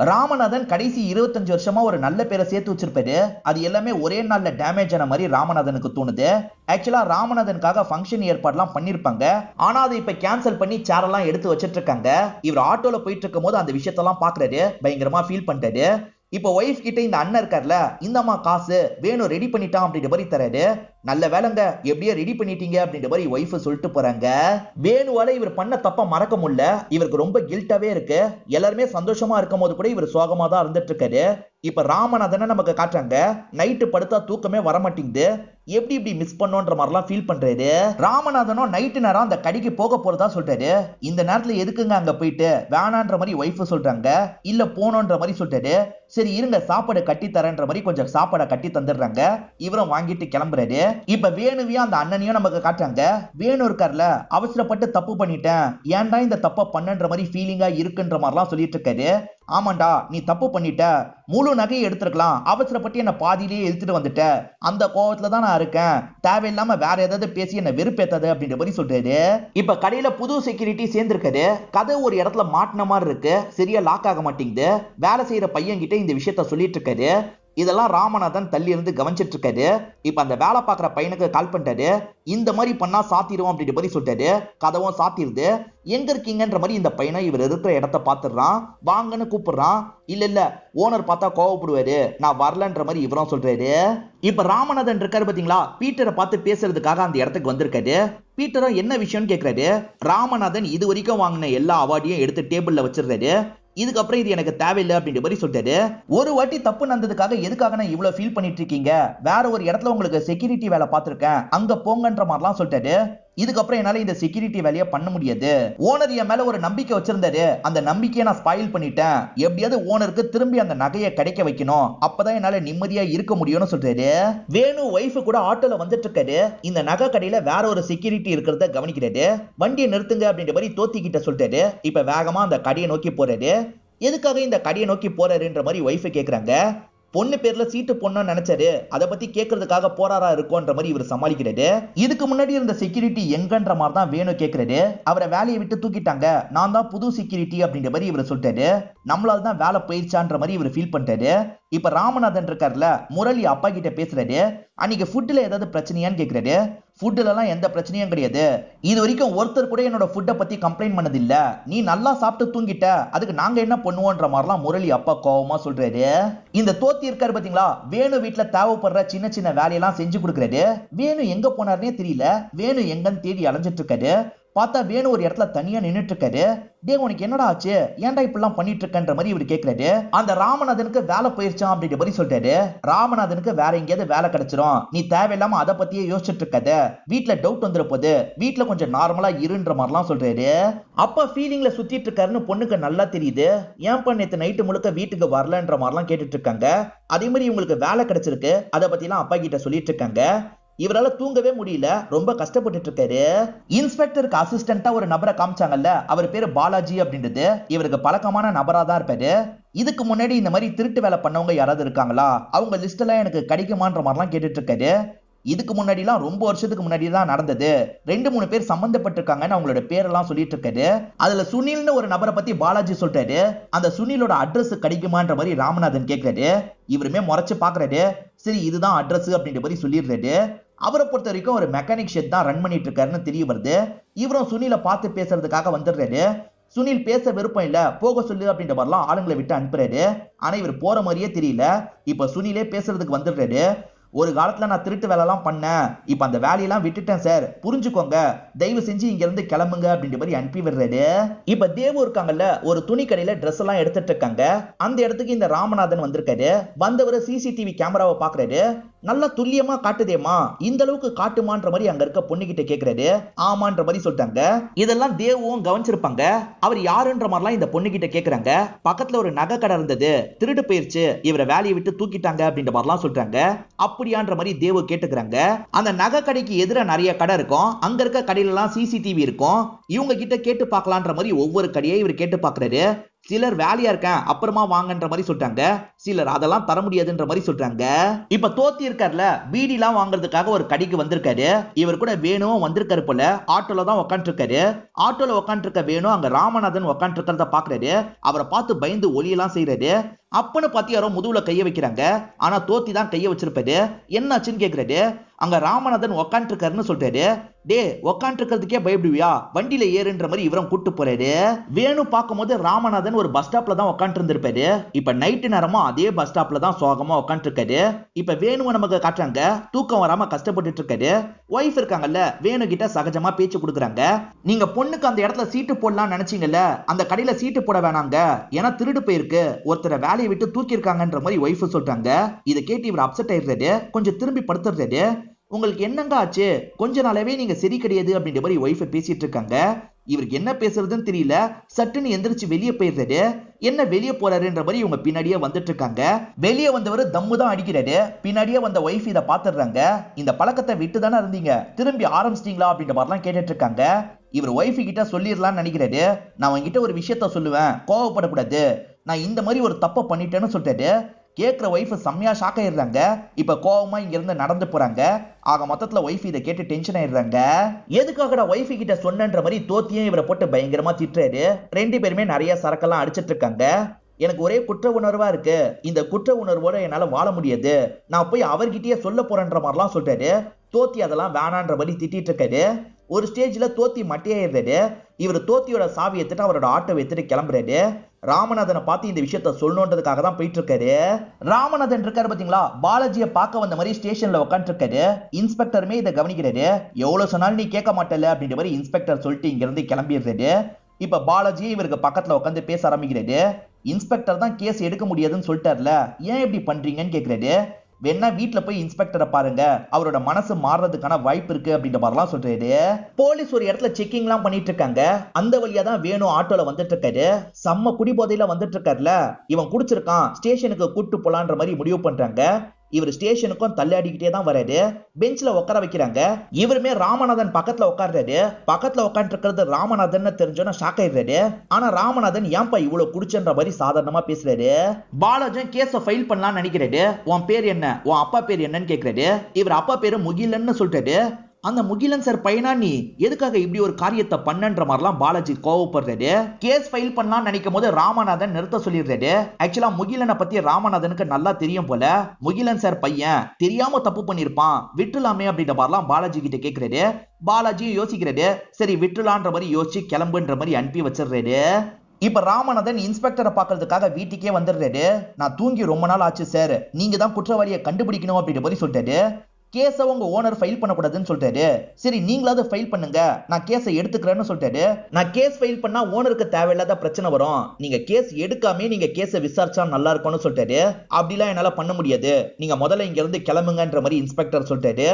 ராமநாதன் கடைசி 25 வருஷமா ஒரு நல்ல பேரை சேர்த்து வச்சிருப்பாரு. அது எல்லாமே ஒரே நாள்ல டேமேஜ் ஆன மாதிரி ராமநாதனுக்கு தோணுது. ஆக்சுவலா ராமநாதனுக்காக ஃபங்க்ஷன் ஏற்பாடுலாம் பண்ணிருப்பாங்க. ஆனா அதை இப்ப கேன்சல் பண்ணி சேர் எல்லாம் எடுத்து வச்சிட்டு இருக்காங்க. இவர் ஆட்டோல போயிட்டு இருக்கும் போது அந்த விஷயத்தெல்லாம் பாக்குறாரு. பயங்கரமா ஃபீல் பண்றாரு. இப்ப ஒய்ஃப் கிட்ட இந்த அண்ணன் இருக்கார்ல, இந்தம்மா காசு வேணும் ரெடி பண்ணிட்டான் அப்படின்ற மாதிரி தராரு. நல்ல வேலைங்க எப்படியே ரெடி பண்ணிட்டீங்க அப்படின்ற மாதிரி ஒய்ஃப் சொல்லிட்டு போறாங்க. வேணுவால இவர் பண்ண தப்ப மறக்க முடியல. இவருக்கு ரொம்ப கில்ட்டாவே இருக்கு. எல்லாருமே சந்தோஷமா இருக்கும் போது கூட இவர் சோகமா தான் இருந்துட்டு இருக்காரு. இப்ப ராமநாதனை நமக்கு காட்டுறாங்க. நைட்டு படுத்தா தூக்கமே வர மாட்டேங்குது, எப்படி இப்படி மிஸ் பண்ணோன்ற மாதிரிலாம் ஃபீல் பண்றாரு. ராமநாதனும் நைட்டு நேரம் அந்த கடைக்கு போக போறதா சொல்றாரு. இந்த நேரத்துல எதுக்குங்க அங்க போயிட்டு, வேணான்ற மாதிரி ஒய்ஃப் சொல்றாங்க. இல்ல போனோன்ற மாதிரி சொல்றாரு. சரி இருங்க சாப்பாடு கட்டி தரேன்ற மாதிரி கொஞ்சம் சாப்பாடை கட்டி தந்துடுறாங்க. இவரும் வாங்கிட்டு கிளம்புறாரு. இப்ப வேணுவையும் அந்த அண்ணனையும் நமக்கு காட்டுறாங்க. வேணு இருக்கார்ல, அவசரப்பட்டு தப்பு பண்ணிட்டேன், ஏன்டா இந்த தப்ப பண்ணன்ற மாதிரி ஃபீலிங்கா இருக்குன்ற மாதிரிலாம் சொல்லிட்டு இருக்காரு. ஆமாண்டா நீ தப்பு பண்ணிட்ட, முழு நகையை எடுத்துருக்கலாம், அவசரப்பட்டு என்ன பாதியிலேயே எடுத்துட்டு வந்துட்ட, அந்த கோவத்துல தான் நான் இருக்கேன், தேவையில்லாம வேற ஏதாவது பேசி என்ன வெறுப்பேத்தாது அப்படின்ற மாதிரி சொல்றாரு. இப்ப கடையில புது செக்யூரிட்டி சேர்ந்திருக்காரு. கதை ஒரு இடத்துல மாட்டின மாதிரி இருக்கு, சரியா லாக் ஆக மாட்டேங்குது. வேலை செய்யற பையன் கிட்ட இந்த விஷயத்த சொல்லிட்டு இருக்காரு. இதெல்லாம் ராமநாதன் தள்ளி இருந்து கவனிச்சிட்டு இருக்காரு. இப்ப அந்த வேலை பார்க்குற பையனுக்கு கால் பண்ணிட்டாரு. இந்த மாதிரி பண்ணா சாத்திரும் அப்படின்ற மாதிரி சொல்லிட்டாரு. கதவும் சாத்திருது. எங்க இருக்கீங்கன்ற மாதிரி இந்த பையனை இவர் இருக்கிற இடத்த பாத்துறான். வாங்கன்னு கூப்பிடுறான். இல்ல இல்ல ஓனர் பார்த்தா கோவப்படுவாரு, நான் வரலன்ற மாதிரி இவரும் சொல்றாரு. இப்ப ராமநாதன் இருக்காரு பாத்தீங்களா, பீட்டரை பார்த்து பேசுறதுக்காக அந்த இடத்துக்கு வந்திருக்காரு. பீட்டரும் என்ன விஷயம்னு கேக்குறாரு. ராமநாதன் இது வரைக்கும் வாங்கின எல்லா அவார்டையும் எடுத்து டேபிள்ல வச்சிருக்காரு. இதுக்கப்புறம் இது எனக்கு தேவையில்லை அப்படின்ற மாதிரி சொல்லிட்டாரு. ஒரு வாட்டி தப்பு நடந்ததுக்காக எதுக்காக நான் இவ்வளவு ஃபீல் பண்ணிட்டு இருக்கீங்க, வேற ஒரு இடத்துல உங்களுக்கு செக்யூரிட்டி வேலை பார்த்திருக்கேன், அங்க போங்கன்ற மாதிரிலாம் சொல்லிட்டாரு. இதுக்கப்புறம் என்னால இந்த செக்யூரிட்டி வேலையை பண்ண முடியாது, ஓனர் என் மேல ஒரு நம்பிக்கை வச்சிருந்தாரு, அந்த நம்பிக்கையை நான் ஸ்பாயில் பண்ணிட்டேன், எப்படியாவது ஓனருக்கு திரும்பி அந்த நகையை கிடைக்க வைக்கணும், அப்பதான் என்னால நிம்மதியா இருக்க முடியும்னு சொல்றாரு. வேணு ஒய்ஃப் கூட ஆட்டோல வந்துட்டு இருக்காரு. இந்த நகை கடையில வேற ஒரு செக்யூரிட்டி இருக்கிறத கவனிக்கிறாரு. வண்டியை நிறுத்துங்க அப்படின்ற மாதிரி தோத்திக்கிட்ட சொல்லிட்டாரு. இப்ப வேகமா அந்த கடையை நோக்கி போறாரு. எதுக்காக இந்த கடையை நோக்கி போறாருன்ற மாதிரி ஒய்ஃப் கேக்குறாங்க. பொண்ணு பேர்ல சீட்டு பொண்ணு நினைச்சாரு, அதை பத்தி கேட்கறதுக்காக போறாரா இருக்கும்ன்ற மாதிரி இவர் சமாளிக்கிறாரு. இதுக்கு முன்னாடி இருந்த செக்யூரிட்டி எங்கன்ற மாதிரி தான் வேணு கேட்கிறாரு. அவரை வேலையை விட்டு தூக்கிட்டாங்க, நான் தான் புது செக்யூரிட்டி அப்படின்ற மாதிரி இவர் சொல்லிட்டாரு. நம்மளால தான் வேலை போயிடுச்சான்ற மாதிரி இவர் ஃபீல் பண்ணிட்டாரு. இப்ப ராமநாதன் இருக்காருல, முரளி அப்பா கிட்ட பேசுறாரு. அன்னைக்கு ஃபுட்ல ஏதாவது பிரச்சனையான்னு கேக்குறாரு. ஃபுட்ல எல்லாம் எந்த பிரச்சனையும் கிடையாது, இது வரைக்கும் ஒருத்தர் கூட என்னோட ஃபுட்டை பத்தி கம்ப்ளைண்ட் பண்ணது இல்ல, நீ நல்லா சாப்பிட்டு தூங்கிட்ட, அதுக்கு நாங்க என்ன பண்ணுவோன்ற மாதிரிலாம் முரளி அப்பா கோவமா சொல்றாரு. இந்த தோத்தி இருக்காரு பாத்தீங்களா, வேணு வீட்டுல தேவைப்படுற சின்ன சின்ன வேலையெல்லாம் செஞ்சு கொடுக்குறாரு. வேணு எங்க போனாருன்னே தெரியல. வேணு எங்கன்னு தேடி அலைஞ்சிட்டு இருக்காரு. பார்த்தா வேணு ஒரு இடத்துல தனியா நின்னுட்டு இருக்காரு. டே உனக்கு என்னடா ஆச்சு, ஏன்டா இப்படிலாம் பண்ணிட்டு இருக்கன்ற மாதிரி இவர் கேட்கிறாரு. அந்த ராமநாதனுக்கு வேலை போயிருச்சான் அப்படின்ற மாதிரி சொல்றாரு. ராமநாதனுக்கு வேற எங்கேயாவது வேலை கிடைச்சிரும், நீ தேவையில்லாம அதை பத்தியே யோசிச்சுட்டு இருக்காத, வீட்டுல டவுட் வந்துட போகுது, வீட்டுல கொஞ்சம் நார்மலா இருன்ற மாதிரிலாம் சொல்றாரு. அப்பா ஃபீலிங்ல சுத்திட்டு இருக்காருன்னு பொண்ணுக்கு நல்லா தெரியுது. ஏன் நேத்து நைட்டு முழுக்க வீட்டுக்கு வரலன்ற மாதிரிலாம் கேட்டுட்டு இருக்காங்க. அதே மாதிரி இவங்களுக்கு வேலை கிடைச்சிருக்கு, அதை பத்தி எல்லாம் அப்பா கிட்ட சொல்லிட்டு இருக்காங்க. இவரால தூங்கவே முடியல, ரொம்ப கஷ்டப்பட்டு இருக்காரு. இன்ஸ்பெக்டருக்கு அசிஸ்டண்டா ஒரு நபரை காமிச்சாங்கல்ல, அவர் பேரு பாலாஜி அப்படின்றது. இவருக்கு பழக்கமான நபரா தான் இருப்பாரு. இதுக்கு முன்னாடி இந்த மாதிரி திருட்டு வேலை பண்ணவங்க யாராவது இருக்காங்களா, அவங்க லிஸ்ட் எல்லாம் எனக்கு கிடைக்குமான்ற மாதிரிலாம் கேட்டுட்டு இருக்காரு. இதுக்கு முன்னாடிலாம் ரொம்ப வருஷத்துக்கு முன்னாடி தான் நடந்தது, 2-3 பேர் சம்பந்தப்பட்டிருக்காங்கன்னு அவங்களோட பேரெல்லாம் சொல்லிட்டு இருக்காரு. அதுல சுனில்னு ஒரு நபரை பத்தி பாலாஜி சொல்றாரு. அந்த சுனிலோட அட்ரஸ் கிடைக்குமான்ற மாதிரி ராமநாதன் கேட்கிறாரு. இவருமே முறைச்சு பாக்குறாரு. சரி இதுதான் அட்ரஸ் அப்படின்ற மாதிரி சொல்லிடுறாரு. அவரை பொறுத்த வரைக்கும் ஒரு மெக்கானிக் ஷெட் தான் ரன் பண்ணிட்டு இருக்காருன்னு தெரிய வருது. இவரும் சுனிலை பார்த்து பேசுறதுக்காக வந்துடுறாரு. சுனில் பேச விருப்பம் இல்ல, போக சொல்லு அப்படின்ற மாதிரிலாம் ஆளுங்களை விட்டு அனுப்புறாரு. ஆனா இவர் போற மாதிரியே தெரியல. இப்ப சுனிலே பேசுறதுக்கு வந்துடுறாரு. ஒரு காலத்துல நான் திருட்டு வேலை எல்லாம் பண்ணேன், இப்ப அந்த வேலையெல்லாம் விட்டுட்டேன் சார், புரிஞ்சுக்கோங்க, தயவு செஞ்சு இங்க இருந்து கிளம்புங்க அப்படின்ற மாதிரி அனுப்பி விடுறாரு. இப்ப தேவு இருக்காங்கல்ல, ஒரு துணி கடையில ட்ரெஸ் எல்லாம் எடுத்துட்டு இருக்காங்க. அந்த இடத்துக்கு இந்த ராமநாதன் வந்திருக்காரு. வந்தவர் சிசிடிவி கேமராவை பாக்குறாரு. நல்லா துல்லியமா காட்டுதேமா, இந்த அளவுக்கு காட்டுமான்ற மாதிரி அங்க இருக்க பொண்ணு கிட்ட கேக்குறாரு. ஆமான்ற மாதிரி சொல்லிட்டாங்க. இதெல்லாம் தேவும் கவனிச்சிருப்பாங்க. அவர் யாருன்ற மாதிரிலாம் இந்த பொண்ணு கிட்ட கேக்குறாங்க. பக்கத்துல ஒரு நகை கடை இருந்தது, திருடு போயிருச்சு, இவரை வேலையை விட்டு தூக்கிட்டாங்க அப்படின்ற மாதிரிலாம் சொல்றாங்க. அப்படியான்ற மாதிரி தேவு கேட்டுக்கிறாங்க. அந்த நகை கடைக்கு எதிர நிறைய கடை இருக்கும், அங்க இருக்க கடையில எல்லாம் சிசிடிவி இருக்கும். இவங்க கிட்ட கேட்டு பார்க்கலான்ற மாதிரி ஒவ்வொரு கடையை இவர் கேட்டு பாக்குறாரு. சிலர் வேலையா இருக்கேன் அப்புறமா வாங்கன்ற மாதிரி சொல்றாங்க, சிலர் அதெல்லாம் தர முடியாதுன்ற மாதிரி சொல்றாங்க. இப்ப தோத்தி இருக்காருல, பீடி எல்லாம் வாங்குறதுக்காக ஒரு கடைக்கு வந்திருக்காரு. இவர் கூட வேணும் வந்திருக்காரு போல. ஆட்டோல தான் உட்காந்து இருக்காரு. ஆட்டோல உட்காந்து இருக்க வேணும் அங்க ராமநாதன் உட்காந்து இருக்கிறத பாக்குறாரு. அவரை பார்த்து பயந்து ஒலியெல்லாம் செய்யறாரு. அப்பன்னு பார்த்து யாரோ முதுகுல கைய வைக்கிறாங்க. ஆனா தோத்தி தான் கைய வச்சிருப்பாரு. என்னாச்சுன்னு கேக்குறாரு. அங்க ராமநாதன் உட்காந்து இருக்காருன்னு சொல்றாரு. டே உட்காந்து இருக்கிறதுக்கே பயப்படுவியா, வண்டியில ஏறுன்ற மாதிரி இவரும் கூட்டு போறாரு. வேணு பார்க்கும்போது ராமநாதன் ஒரு பஸ் ஸ்டாப்ல தான் உட்காந்து இருந்திருப்பாரு. இப்ப நைட்டு நேரமா அதே பஸ் ஸ்டாப்ல தான் சோகமா உட்காந்து இருக்காரு. இப்ப வேணுவை நமக்கு காட்டுறாங்க. தூக்கம் வராம கஷ்டப்பட்டு இருக்காரு. ஒய்ஃப் இருக்காங்கல்ல, வேணு கிட்ட சகஜமா பேச்சு கொடுக்குறாங்க. நீங்க பொண்ணுக்கு அந்த இடத்துல சீட்டு போடலாம் நினைச்சீங்கல்ல, அந்த கடையில சீட்டு போட வேணாங்க, ஏன்னா திருடு போயிருக்கு, ஒருத்தரை வேலை வேலையை விட்டு தூக்கியிருக்காங்கன்ற மாதிரி ஒய்ஃப் சொல்றாங்க. இதை கேட்டு இவர் அப்செட் ஆயிடுறாரு. கொஞ்சம் திரும்பி படுத்துறாரு. உங்களுக்கு என்னங்க ஆச்சு? கொஞ்ச நாளாவே நீங்க சரி கிடையாது அப்படின்ற மாதிரி ஒய்ஃப் பேசிட்டு இருக்காங்க. இவருக்கு என்ன பேசுறதுன்னு தெரியல. சட்டுன்னு எந்திரிச்சு வெளியே போயிடுறாரு. என்ன வெளியே போறாருன்ற மாதிரி இவங்க பின்னாடியே வந்துட்டு இருக்காங்க. வெளியே வந்தவர் தம்மு தான் அடிக்கிறாரு. பின்னாடியே வந்த ஒய்ஃப் இதை பாத்துடுறாங்க. இந்த பழக்கத்தை விட்டு தானே இருந்தீங்க, திரும்பி ஆரம்பிச்சிட்டீங்களா அப்படின்ற மாதிரிலாம் கேட்டுட்டு இருக்காங்க. இவர் ஒய்ஃப் கிட்ட சொல்லிடலாம்னு நினைக்கிறாரு. நான் உங்ககிட்ட ஒரு விஷயத்த சொல்லுவேன், கோவப்படக்கூடாது, நான் இந்த மாதிரி ஒரு தப்பை பண்ணிட்டேன்னு சொல்லிட்டாரு. கேட்கிற ஒய்ஃப் செம்மையா ஷாக் ஆயிடுறாங்க. இப்ப கோவமா இங்க இருந்து நடந்து போறாங்க. ஆக மொத்தத்துல ஒய்ஃப் இதை கேட்டு டென்ஷன் ஆயிடுறாங்க. எதுக்காகடா ஒய்ஃப் கிட்ட சொன்னன்ற மாதிரி தோத்தியும் இவரை போட்டு பயங்கரமா திட்டுறாரு. ரெண்டு பேருமே நிறைய சரக்கெல்லாம் அடிச்சிட்டு இருக்காங்க. எனக்கு ஒரே குற்ற உணர்வா இருக்கு, இந்த குற்ற உணர்வோட என்னால வாழ முடியாது, நான் போய் அவர்கிட்டயே சொல்ல போறேன்ற மாதிரிலாம் சொல்றாரு. தோத்தி அதெல்லாம் வேணான்ற மாதிரி திட்டிட்டு இருக்காரு. ஒரு ஸ்டேஜ்ல தோத்தி மட்டையாயிடுறாரு. இவர் தோத்தியோட சாவி எடுத்துட்டு அவரோட ஆட்டோ எடுத்துட்டு கிளம்புறாரு. ராமநாதனை பார்த்து இந்த விஷயத்த சொல்லணுன்றதுக்காக தான் போயிட்டு இருக்காரு. ராமநாதன் இருக்காரு பாத்தீங்களா, பாலாஜியை பார்க்க வந்த மாதிரி ஸ்டேஷன்ல உட்காந்து இருக்காரு. இன்ஸ்பெக்டருமே இதை கவனிக்கிறாரு. எவ்வளவு சொன்னாலும் நீ கேட்க மாட்டல அப்படின்ற மாதிரி இன்ஸ்பெக்டர் சொல்லிட்டு இங்க இருந்து கிளம்பிடுறாரு. இப்ப பாலாஜி இவருக்கு பக்கத்துல உட்காந்து பேச ஆரம்பிக்கிறாரு. இன்ஸ்பெக்டர் தான் கேஸ் எடுக்க முடியாதுன்னு சொல்லிட்டார்ல, ஏன் இப்படி பண்றீங்கன்னு கேக்குறாரு. வேணா வீட்டுல போய் இன்ஸ்பெக்டரை பாருங்க, அவரோட மனசு மாறுறதுக்கான வாய்ப்பு இருக்கு அப்படின்ற மாதிரிலாம் சொல்றாரு. போலீஸ் ஒரு இடத்துல செக்கிங் எல்லாம் பண்ணிட்டு இருக்காங்க. அந்த வழியா தான் வேணும் ஆட்டோல வந்துட்டு இருக்காரு. செம்ம குடிபோதையில வந்துட்டு இருக்காருல, இவன் குடிச்சிருக்கான், ஸ்டேஷனுக்கு கூட்டு போலான்ற மாதிரி முடிவு பண்றாங்க. இவர் ஸ்டேஷனுக்கும் தள்ளாடிக்கிட்டே தான் வராரு. பெஞ்ச்ல உட்கார வைக்கிறாங்க. இவருமே ராமநாதன் பக்கத்துல உட்கார்றாரு. பக்கத்துல உட்காந்து இருக்கிறது ராமநாதன் தெரிஞ்சோன்னா ஷாக் ஆயிடுறாரு. ஆனா ராமநாதன் ஏன்பா இவ்வளவு குடிச்சன்ற மாதிரி சாதாரணமா பேசுறாரு. பாலாஜன் கேஸ ஃபைல் பண்ணலாம்னு நினைக்கிறாரு. உன் பேர் என்ன, உன் அப்பா பேர் என்னன்னு கேக்குறாரு. இவர் அப்பா பேரு முகிலன்னு சொல்றாரு. அந்த முகிலன் சார் பையனா நீ எதுக்காக இப்படி ஒரு காரியத்தை பண்ணன்ற மாதிரிலாம் பாலாஜி கோவப்படுறாரு. கேஸ் ஃபைல் பண்ணலாம்னு நினைக்கும் போது ராமநாதன் நிறுத்த சொல்லிடுறாரு. ஆக்சுவலா முகிலனை பத்தி ராமநாதனுக்கு நல்லா தெரியும் போல. முகிலன் சார் பையன் தெரியாம தப்பு பண்ணிருப்பான், விட்டுலாமே அப்படின்ற மாதிரிலாம் பாலாஜி கிட்ட கேக்குறாரு. பாலாஜியும் யோசிக்கிறாரு. சரி விட்டுலான்ற மாதிரி யோசிச்சு கிளம்புன்ற மாதிரி அனுப்பி வச்சிடுறாரு. இப்ப ராமநாதன் இன்ஸ்பெக்டரை பாக்குறதுக்காக வீட்டுக்கே வந்துடுறாரு. நான் தூங்கி ரொம்ப நாள் ஆச்சு சார், நீங்க தான் குற்றவாளியை கண்டுபிடிக்கணும் அப்படின்ற மாதிரி சொல்லிட்டாரு. கேஸை உங்க ஓனர் ஃபைல் பண்ணக்கூடாதுன்னு சொல்லிட்டாரு. சரி நீங்களாவது ஃபைல் பண்ணுங்க, நான் கேஸை எடுத்துக்கிறேன்னு சொல்லிட்டாரு. நான் கேஸ் ஃபைல் பண்ணா ஓனருக்கு தேவையில்லாத பிரச்சனை வரும், நீங்க கேஸ் எடுக்காம நீங்க கேஸை விசாரிச்சா நல்லா இருக்கும்னு சொல்லிட்டாரு. அப்படிலாம் என்னால பண்ண முடியாது, நீங்க முதல்ல இங்க இருந்து கிளம்புங்கன்ற மாதிரி இன்ஸ்பெக்டர் சொல்லிட்டாரு.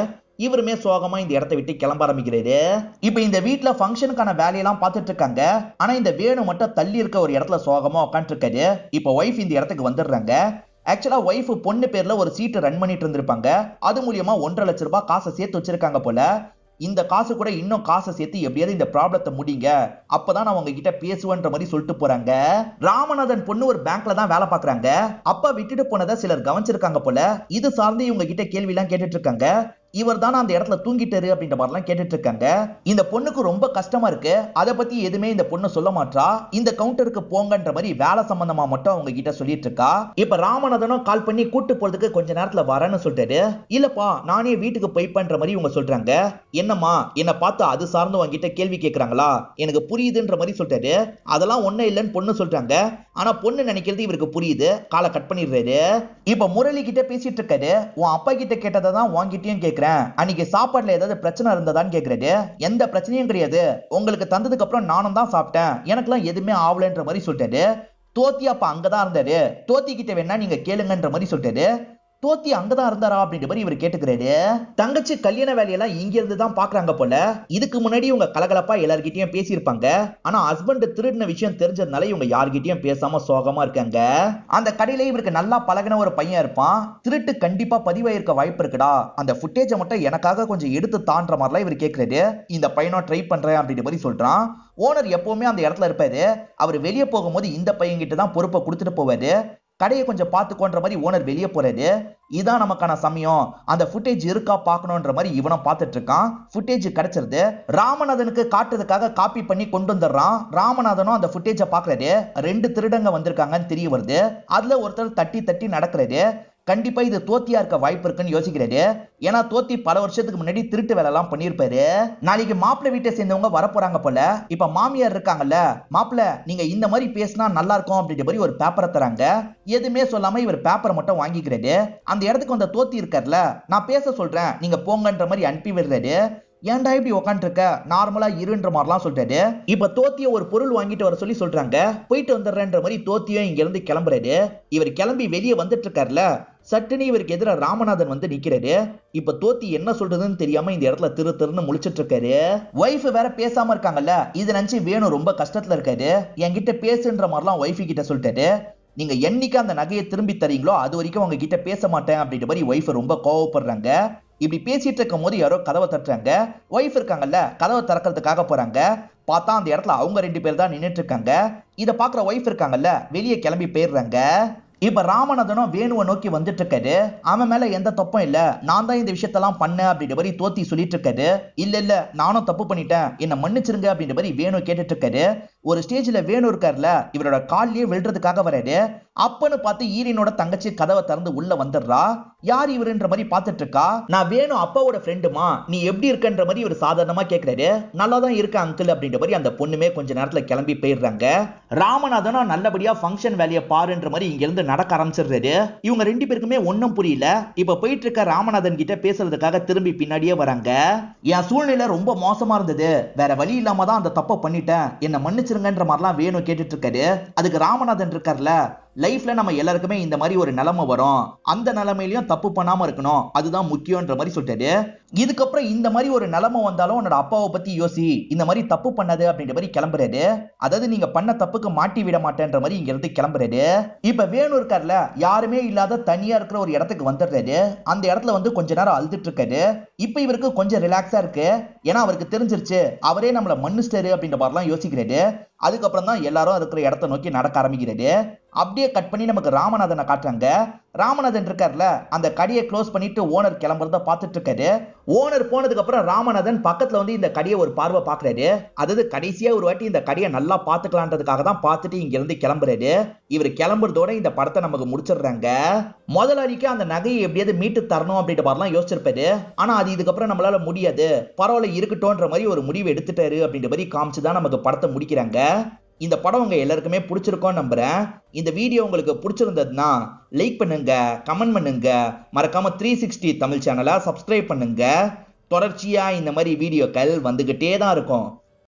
இவருமே சோகமா இந்த இடத்தை விட்டு கிளம்ப ஆரம்பிக்கிறாரு. இப்ப இந்த வீட்டுல ஃபங்க்ஷனுக்கான வேலையெல்லாம் பார்த்துட்டு இருக்காங்க. ஆனா இந்த வேணு மட்டும் தள்ளி இருக்க ஒரு இடத்துல சோகமா உட்காந்து இருக்காரு. இப்ப ஒய்ஃப் இந்த இடத்துக்கு வந்துடுறாங்க. ஆக்சுவலா ஒய்ஃப் பொண்ணு பேர்ல ஒரு சீட்டு ரன் பண்ணிட்டு இருந்திருப்பாங்க. அது மூலியமா 1.5 லட்சம் ரூபாய் காசை சேர்த்து வச்சிருக்காங்க போல. இந்த காசு கூட இன்னும் காசை சேர்த்து எப்படியாவது இந்த ப்ராப்ளத்தை முடிங்க, அப்பதான் நான் உங்ககிட்ட பேசுவேன்ற மாதிரி சொல்லிட்டு போறாங்க. ராமநாதன் பொண்ணு ஒரு பேங்க்ல தான் வேலை பாக்குறாங்க. அப்பா விட்டுட்டு போனதை சிலர் கவனிச்சிருக்காங்க போல. இது சார்ந்து இவங்க கிட்ட கேள்வி எல்லாம் கேட்டுட்டு இருக்காங்க. இவர் தானே அந்த இடத்துல தூங்கிட்டாரு அப்படின்ற மாதிரிலாம் கேட்டுட்டு இருக்காங்க. இந்த பொண்ணுக்கு ரொம்ப கஷ்டமா இருக்கு, அதை பத்தி எதுவுமே இந்த பொண்ணு சொல்ல மாட்டா. இந்த கவுண்டருக்கு போங்கன்ற மாதிரி வேலை சம்பந்தமா மட்டும் அவங்க கிட்ட சொல்லிட்டு இருக்கா. இப்ப ராமநாதனும் கால் பண்ணி கூட்டு போறதுக்கு கொஞ்ச நேரத்துல வரேன்னு சொல்லிட்டாரு. இல்லப்பா நானே வீட்டுக்கு போய் பண்ற மாதிரி இவங்க சொல்றாங்க. என்னம்மா என்ன பார்த்து அது சார்ந்து உங்ககிட்ட கேள்வி கேட்கறாங்களா, எனக்கு புரியுதுன்ற மாதிரி சொல்லிட்டாரு. அதெல்லாம் ஒண்ணு இல்லைன்னு பொண்ணு சொல்றாங்க. ஆனா பொண்ணு நினைக்கிறது இவருக்கு புரியுது. காலை கட் பண்ணிடுறாரு. இப்ப முரளி கிட்ட பேசிட்டு இருக்காரு. உன் அப்பா கிட்ட கேட்டதை தான் உன்கிட்டயும் கேட்கிறேன், அன்னைக்கு சாப்பாடுல ஏதாவது பிரச்சனை இருந்ததான்னு கேக்குறாரு. எந்த பிரச்சனையும் கிடையாது, உங்களுக்கு தந்ததுக்கு அப்புறம் நானும் தான் சாப்பிட்டேன், எனக்குலாம் எதுவுமே ஆவலன்ற மாதிரி சொல்லிட்டாரு. தோத்தி அப்ப அங்கதான் இருந்தாரு, தோத்தி கிட்ட வேணா நீங்க கேளுங்கன்ற மாதிரி சொல்லிட்டாரு. தோத்தி அங்கதான் இருந்தாரா அப்படின்ற மாதிரி இவர் கேட்டுக்கிறாரு. தங்கச்சி கல்யாண வேலையெல்லாம் இங்க இருந்து தான் பாக்குறாங்க போல. இதுக்கு முன்னாடி இவங்க கலகலப்பா எல்லார்கிட்டயும் பேசியிருப்பாங்க. ஆனா ஹஸ்பண்ட் திருடின விஷயம் தெரிஞ்சதுனால இவங்க யார்கிட்டயும் பேசாம சோகமா இருக்காங்க. அந்த கடையில இவருக்கு நல்லா பழகின ஒரு பையன் இருப்பான். திருட்டு கண்டிப்பா பதிவாயிருக்க வாய்ப்பு இருக்குடா, அந்த ஃபுட்டேஜை மட்டும் எனக்காக கொஞ்சம் எடுத்து தான்ற மாதிரிலாம் இவர் கேட்கிறாரு. இந்த பையனும் ட்ரை பண்றேன் அப்படின்ற மாதிரி சொல்றான். ஓனர் எப்பவுமே அந்த இடத்துல இருப்பாரு. அவர் வெளியே போகும்போது இந்த பையன் கிட்ட தான் பொறுப்பை கொடுத்துட்டு போவாரு. கடையை கொஞ்சம் பார்த்துக்கோன்ற மாதிரி ஓனர் வெளியே போறாரு. இதான் நமக்கான சமயம், அந்த ஃபுட்டேஜ் இருக்கா பார்க்கணுன்ற மாதிரி இவனும் பார்த்துட்டு இருக்கான். ஃபுட்டேஜ் கிடைச்சிருது. ராமநாதனுக்கு காட்டுறதுக்காக காப்பி பண்ணி கொண்டு வந்துடுறான். ராமநாதனும் அந்த ஃபுட்டேஜை பார்க்கறாரு. 2 திருடங்க வந்திருக்காங்கன்னு தெரிய வருது. அதுல ஒருத்தர் தட்டி தட்டி நடக்கிறாரு. கண்டிப்பா இது தோத்தியா இருக்க வாய்ப்பு இருக்குன்னு யோசிக்கிறாரு. ஏன்னா தோத்தி பல வருஷத்துக்கு முன்னாடி திருட்டு வேலை எல்லாம் பண்ணிருப்பாரு. நாளைக்கு மாப்பிள்ளை வீட்டை சேர்ந்தவங்க வரப்போறாங்க போல. இப்ப மாமியார் இருக்காங்கல்ல, மாப்பிள்ள நீங்க இந்த மாதிரி பேசினா நல்லா இருக்கும் அப்படின்ற மாதிரி ஒரு பேப்பரை தராங்க. எதுவுமே சொல்லாம இவர் பேப்பரை மட்டும் வாங்கிக்கிறாரு. அந்த இடத்துக்கு வந்த தோத்தி இருக்கார்ல, நான் பேச சொல்றேன் நீங்க போங்கன்ற மாதிரி அனுப்பி விடுறாரு. ஏன்டா இப்படி உட்காந்துருக்க, நார்மலா இருன்ற மாதிரிலாம் சொல்றாரு. இப்ப தோத்திய ஒரு பொருள் வாங்கிட்டு வர சொல்லி சொல்றாங்க. போயிட்டு வந்துடுறேன்ற மாதிரி தோத்தியும் இங்க இருந்து கிளம்புறாரு. இவர் கிளம்பி வெளியே வந்துட்டு இருக்காருல, சட்டுன்னு இவருக்கு எதிராக ராமநாதன் வந்து நிக்கிறாரு. இப்ப தோத்தி என்ன சொல்றதுன்னு தெரியாம இந்த இடத்துல திரு திருன்னு முழிச்சிட்டு இருக்காரு. ஒய்ஃப் வேற பேசாம இருக்காங்கல்ல, இது நினைச்சு வேணும் ரொம்ப கஷ்டத்துல இருக்காரு. என்கிட்ட பேசுன்ற மாதிரிலாம் ஒய்ஃபு கிட்ட சொல்லிட்டாரு. நீங்க என்னைக்கு அந்த நகையை திரும்பி தரீங்களோ அது வரைக்கும் அவங்க கிட்ட பேச மாட்டேன் அப்படின்ற மாதிரி ஒய்ஃப் ரொம்ப கோவப்படுறாங்க. இப்படி பேசிட்டு இருக்கும் போது யாரோ கதவை தட்டுறாங்க. ஒய்ஃப் இருக்காங்கல்ல, கதவை திறக்கிறதுக்காக போறாங்க. பார்த்தா அந்த இடத்துல அவங்க 2 பேர் தான் நின்றுட்டு இருக்காங்க. இதை பாக்குற ஒய்ஃப் இருக்காங்கல்ல, வெளியே கிளம்பி போயிடுறாங்க. இப்ப ராமநாதனும் வேணுவை நோக்கி வந்துட்டு இருக்காரு. அவன் மேல எந்த தப்பும் இல்ல, நான் தான் இந்த விஷயத்தெல்லாம் பண்ணேன் அப்படின்ற மாதிரி தோத்தி சொல்லிட்டு இருக்காரு. இல்ல நானும் தப்பு பண்ணிட்டேன், என்ன மன்னிச்சிருங்க அப்படின்ற மாதிரி வேணு கேட்டுட்டு இருக்காரு. ஒரு ஸ்டேஜ்ல வேணு இருக்காருல, இவரோட கால்லயே விழுறதுக்காக வராரு. அப்பன்னு பார்த்து ஈரினோட தங்கச்சி கதவை திறந்து உள்ள வந்துடுறா. யார் இவருன்ற மாதிரி பார்த்துட்டு இருக்கா. நான் வேணு அப்பாவோட ஃப்ரெண்டுமா, நீ எப்படி இருக்கன்ற மாதிரி இவர் சாதாரணமா கேட்கிறாரு. நல்லா தான் இருக்க அங்கிள் அப்படின்ற மாதிரி அந்த பொண்ணுமே கொஞ்ச நேரத்துல கிளம்பி போயிடுறாங்க. ராமநாதனும் நல்லபடியா ஃபங்க்ஷன் வேலையை பாருன்ற மாதிரி இங்க இருந்து நடக்க ஆரம்பிச்சிடுறாரு. இவங்க 2 பேருக்குமே ஒன்னும் புரியல. இப்ப போயிட்டு இருக்க ராமநாதன் கிட்ட பேசுறதுக்காக திரும்பி பின்னாடியே வராங்க. என் சூழ்நிலை ரொம்ப மோசமா இருந்தது, வேற வழி இல்லாம தான் அந்த தப்பை பண்ணிட்டேன், என்ன மன்னிச்சிருங்கன்ற மாதிரிலாம் வேணும் கேட்டுட்டு இருக்காரு. அதுக்கு ராமநாதன் இருக்கார்ல, லைஃப்ல நம்ம எல்லாருக்குமே இந்த மாதிரி ஒரு நிலைமை வரும், அந்த நிலைமையிலயும் தப்பு பண்ணாம இருக்கணும், அதுதான் முக்கியம்ன்ற மாதிரி சொல்லிட்டாரு. இதுக்கப்புறம் இந்த மாதிரி ஒரு நிலைமை வந்தாலும் உன்னோட அப்பாவை பத்தி யோசி, இந்த மாதிரி தப்பு பண்ணது அப்படின்ற மாதிரி கிளம்புறாரு. அதாவது நீங்க பண்ண தப்புக்கு மாட்டி விட மாட்டேன்ற மாதிரி இங்க இருந்து கிளம்புறாரு. இப்ப வேணு இருக்கார்ல, யாருமே இல்லாத தனியா இருக்கிற ஒரு இடத்துக்கு வந்துடுறாரு. அந்த இடத்துல வந்து கொஞ்ச நேரம் அழுதுட்டு இருக்காரு. இப்ப இவருக்கு கொஞ்சம் ரிலாக்ஸா இருக்கு. ஏன்னா அவருக்கு தெரிஞ்சிருச்சு அவரே நம்மள மன்னிச்சிட்டாரு அப்படின்ற மாதிரிலாம் யோசிக்கிறாரு. அதுக்கப்புறம் தான் எல்லாரும் இருக்கிற இடத்த நோக்கி நடக்க ஆரம்பிக்கிறாரு. அப்படியே கட் பண்ணி நமக்கு ராமநாதனை காட்டுறாங்க. ராமநாதன் இருக்கார்ல, அந்த கடையை க்ளோஸ் பண்ணிட்டு ஓனர் கிளம்புறத பார்த்துட்டு இருக்காரு. ஓனர் போனதுக்கு அப்புறம் ராமநாதன் பக்கத்துல வந்து இந்த கடையை ஒரு பார்வை பாக்குறாரு. அதாவது கடைசியா ஒரு வாட்டி இந்த கடையை நல்லா பாத்துக்கலான்றதுக்காக தான் பார்த்துட்டு இங்க இருந்து கிளம்புறாரு. இவர் கிளம்புறதோட இந்த படத்தை நமக்கு முடிச்சிடுறாங்க. முதலாளிக்கு அந்த நகையை எப்படியாவது மீட்டு தரணும் அப்படின்ற மாதிரிலாம் யோசிச்சிருப்பாரு. ஆனா அது இதுக்கப்புறம் நம்மளால முடியாது, பரவாயில்ல இருக்கட்டும்ன்ற மாதிரி ஒரு முடிவு எடுத்துட்டாரு அப்படின்ற மாதிரி காமிச்சுதான் நமக்கு படத்தை முடிக்கிறாங்க. இந்த படம் உங்க எல்லாருக்குமே பிடிச்சிருக்கோம் நம்புறேன். இந்த வீடியோ உங்களுக்கு பிடிச்சிருந்ததுன்னா லைக் பண்ணுங்க, கமெண்ட் பண்ணுங்க, மறக்காம 360 தமிழ் சேனலை சப்ஸ்கிரைப் பண்ணுங்க. தொடர்ச்சியா இந்த மாதிரி வீடியோக்கள் வந்துகிட்டே தான் இருக்கும்.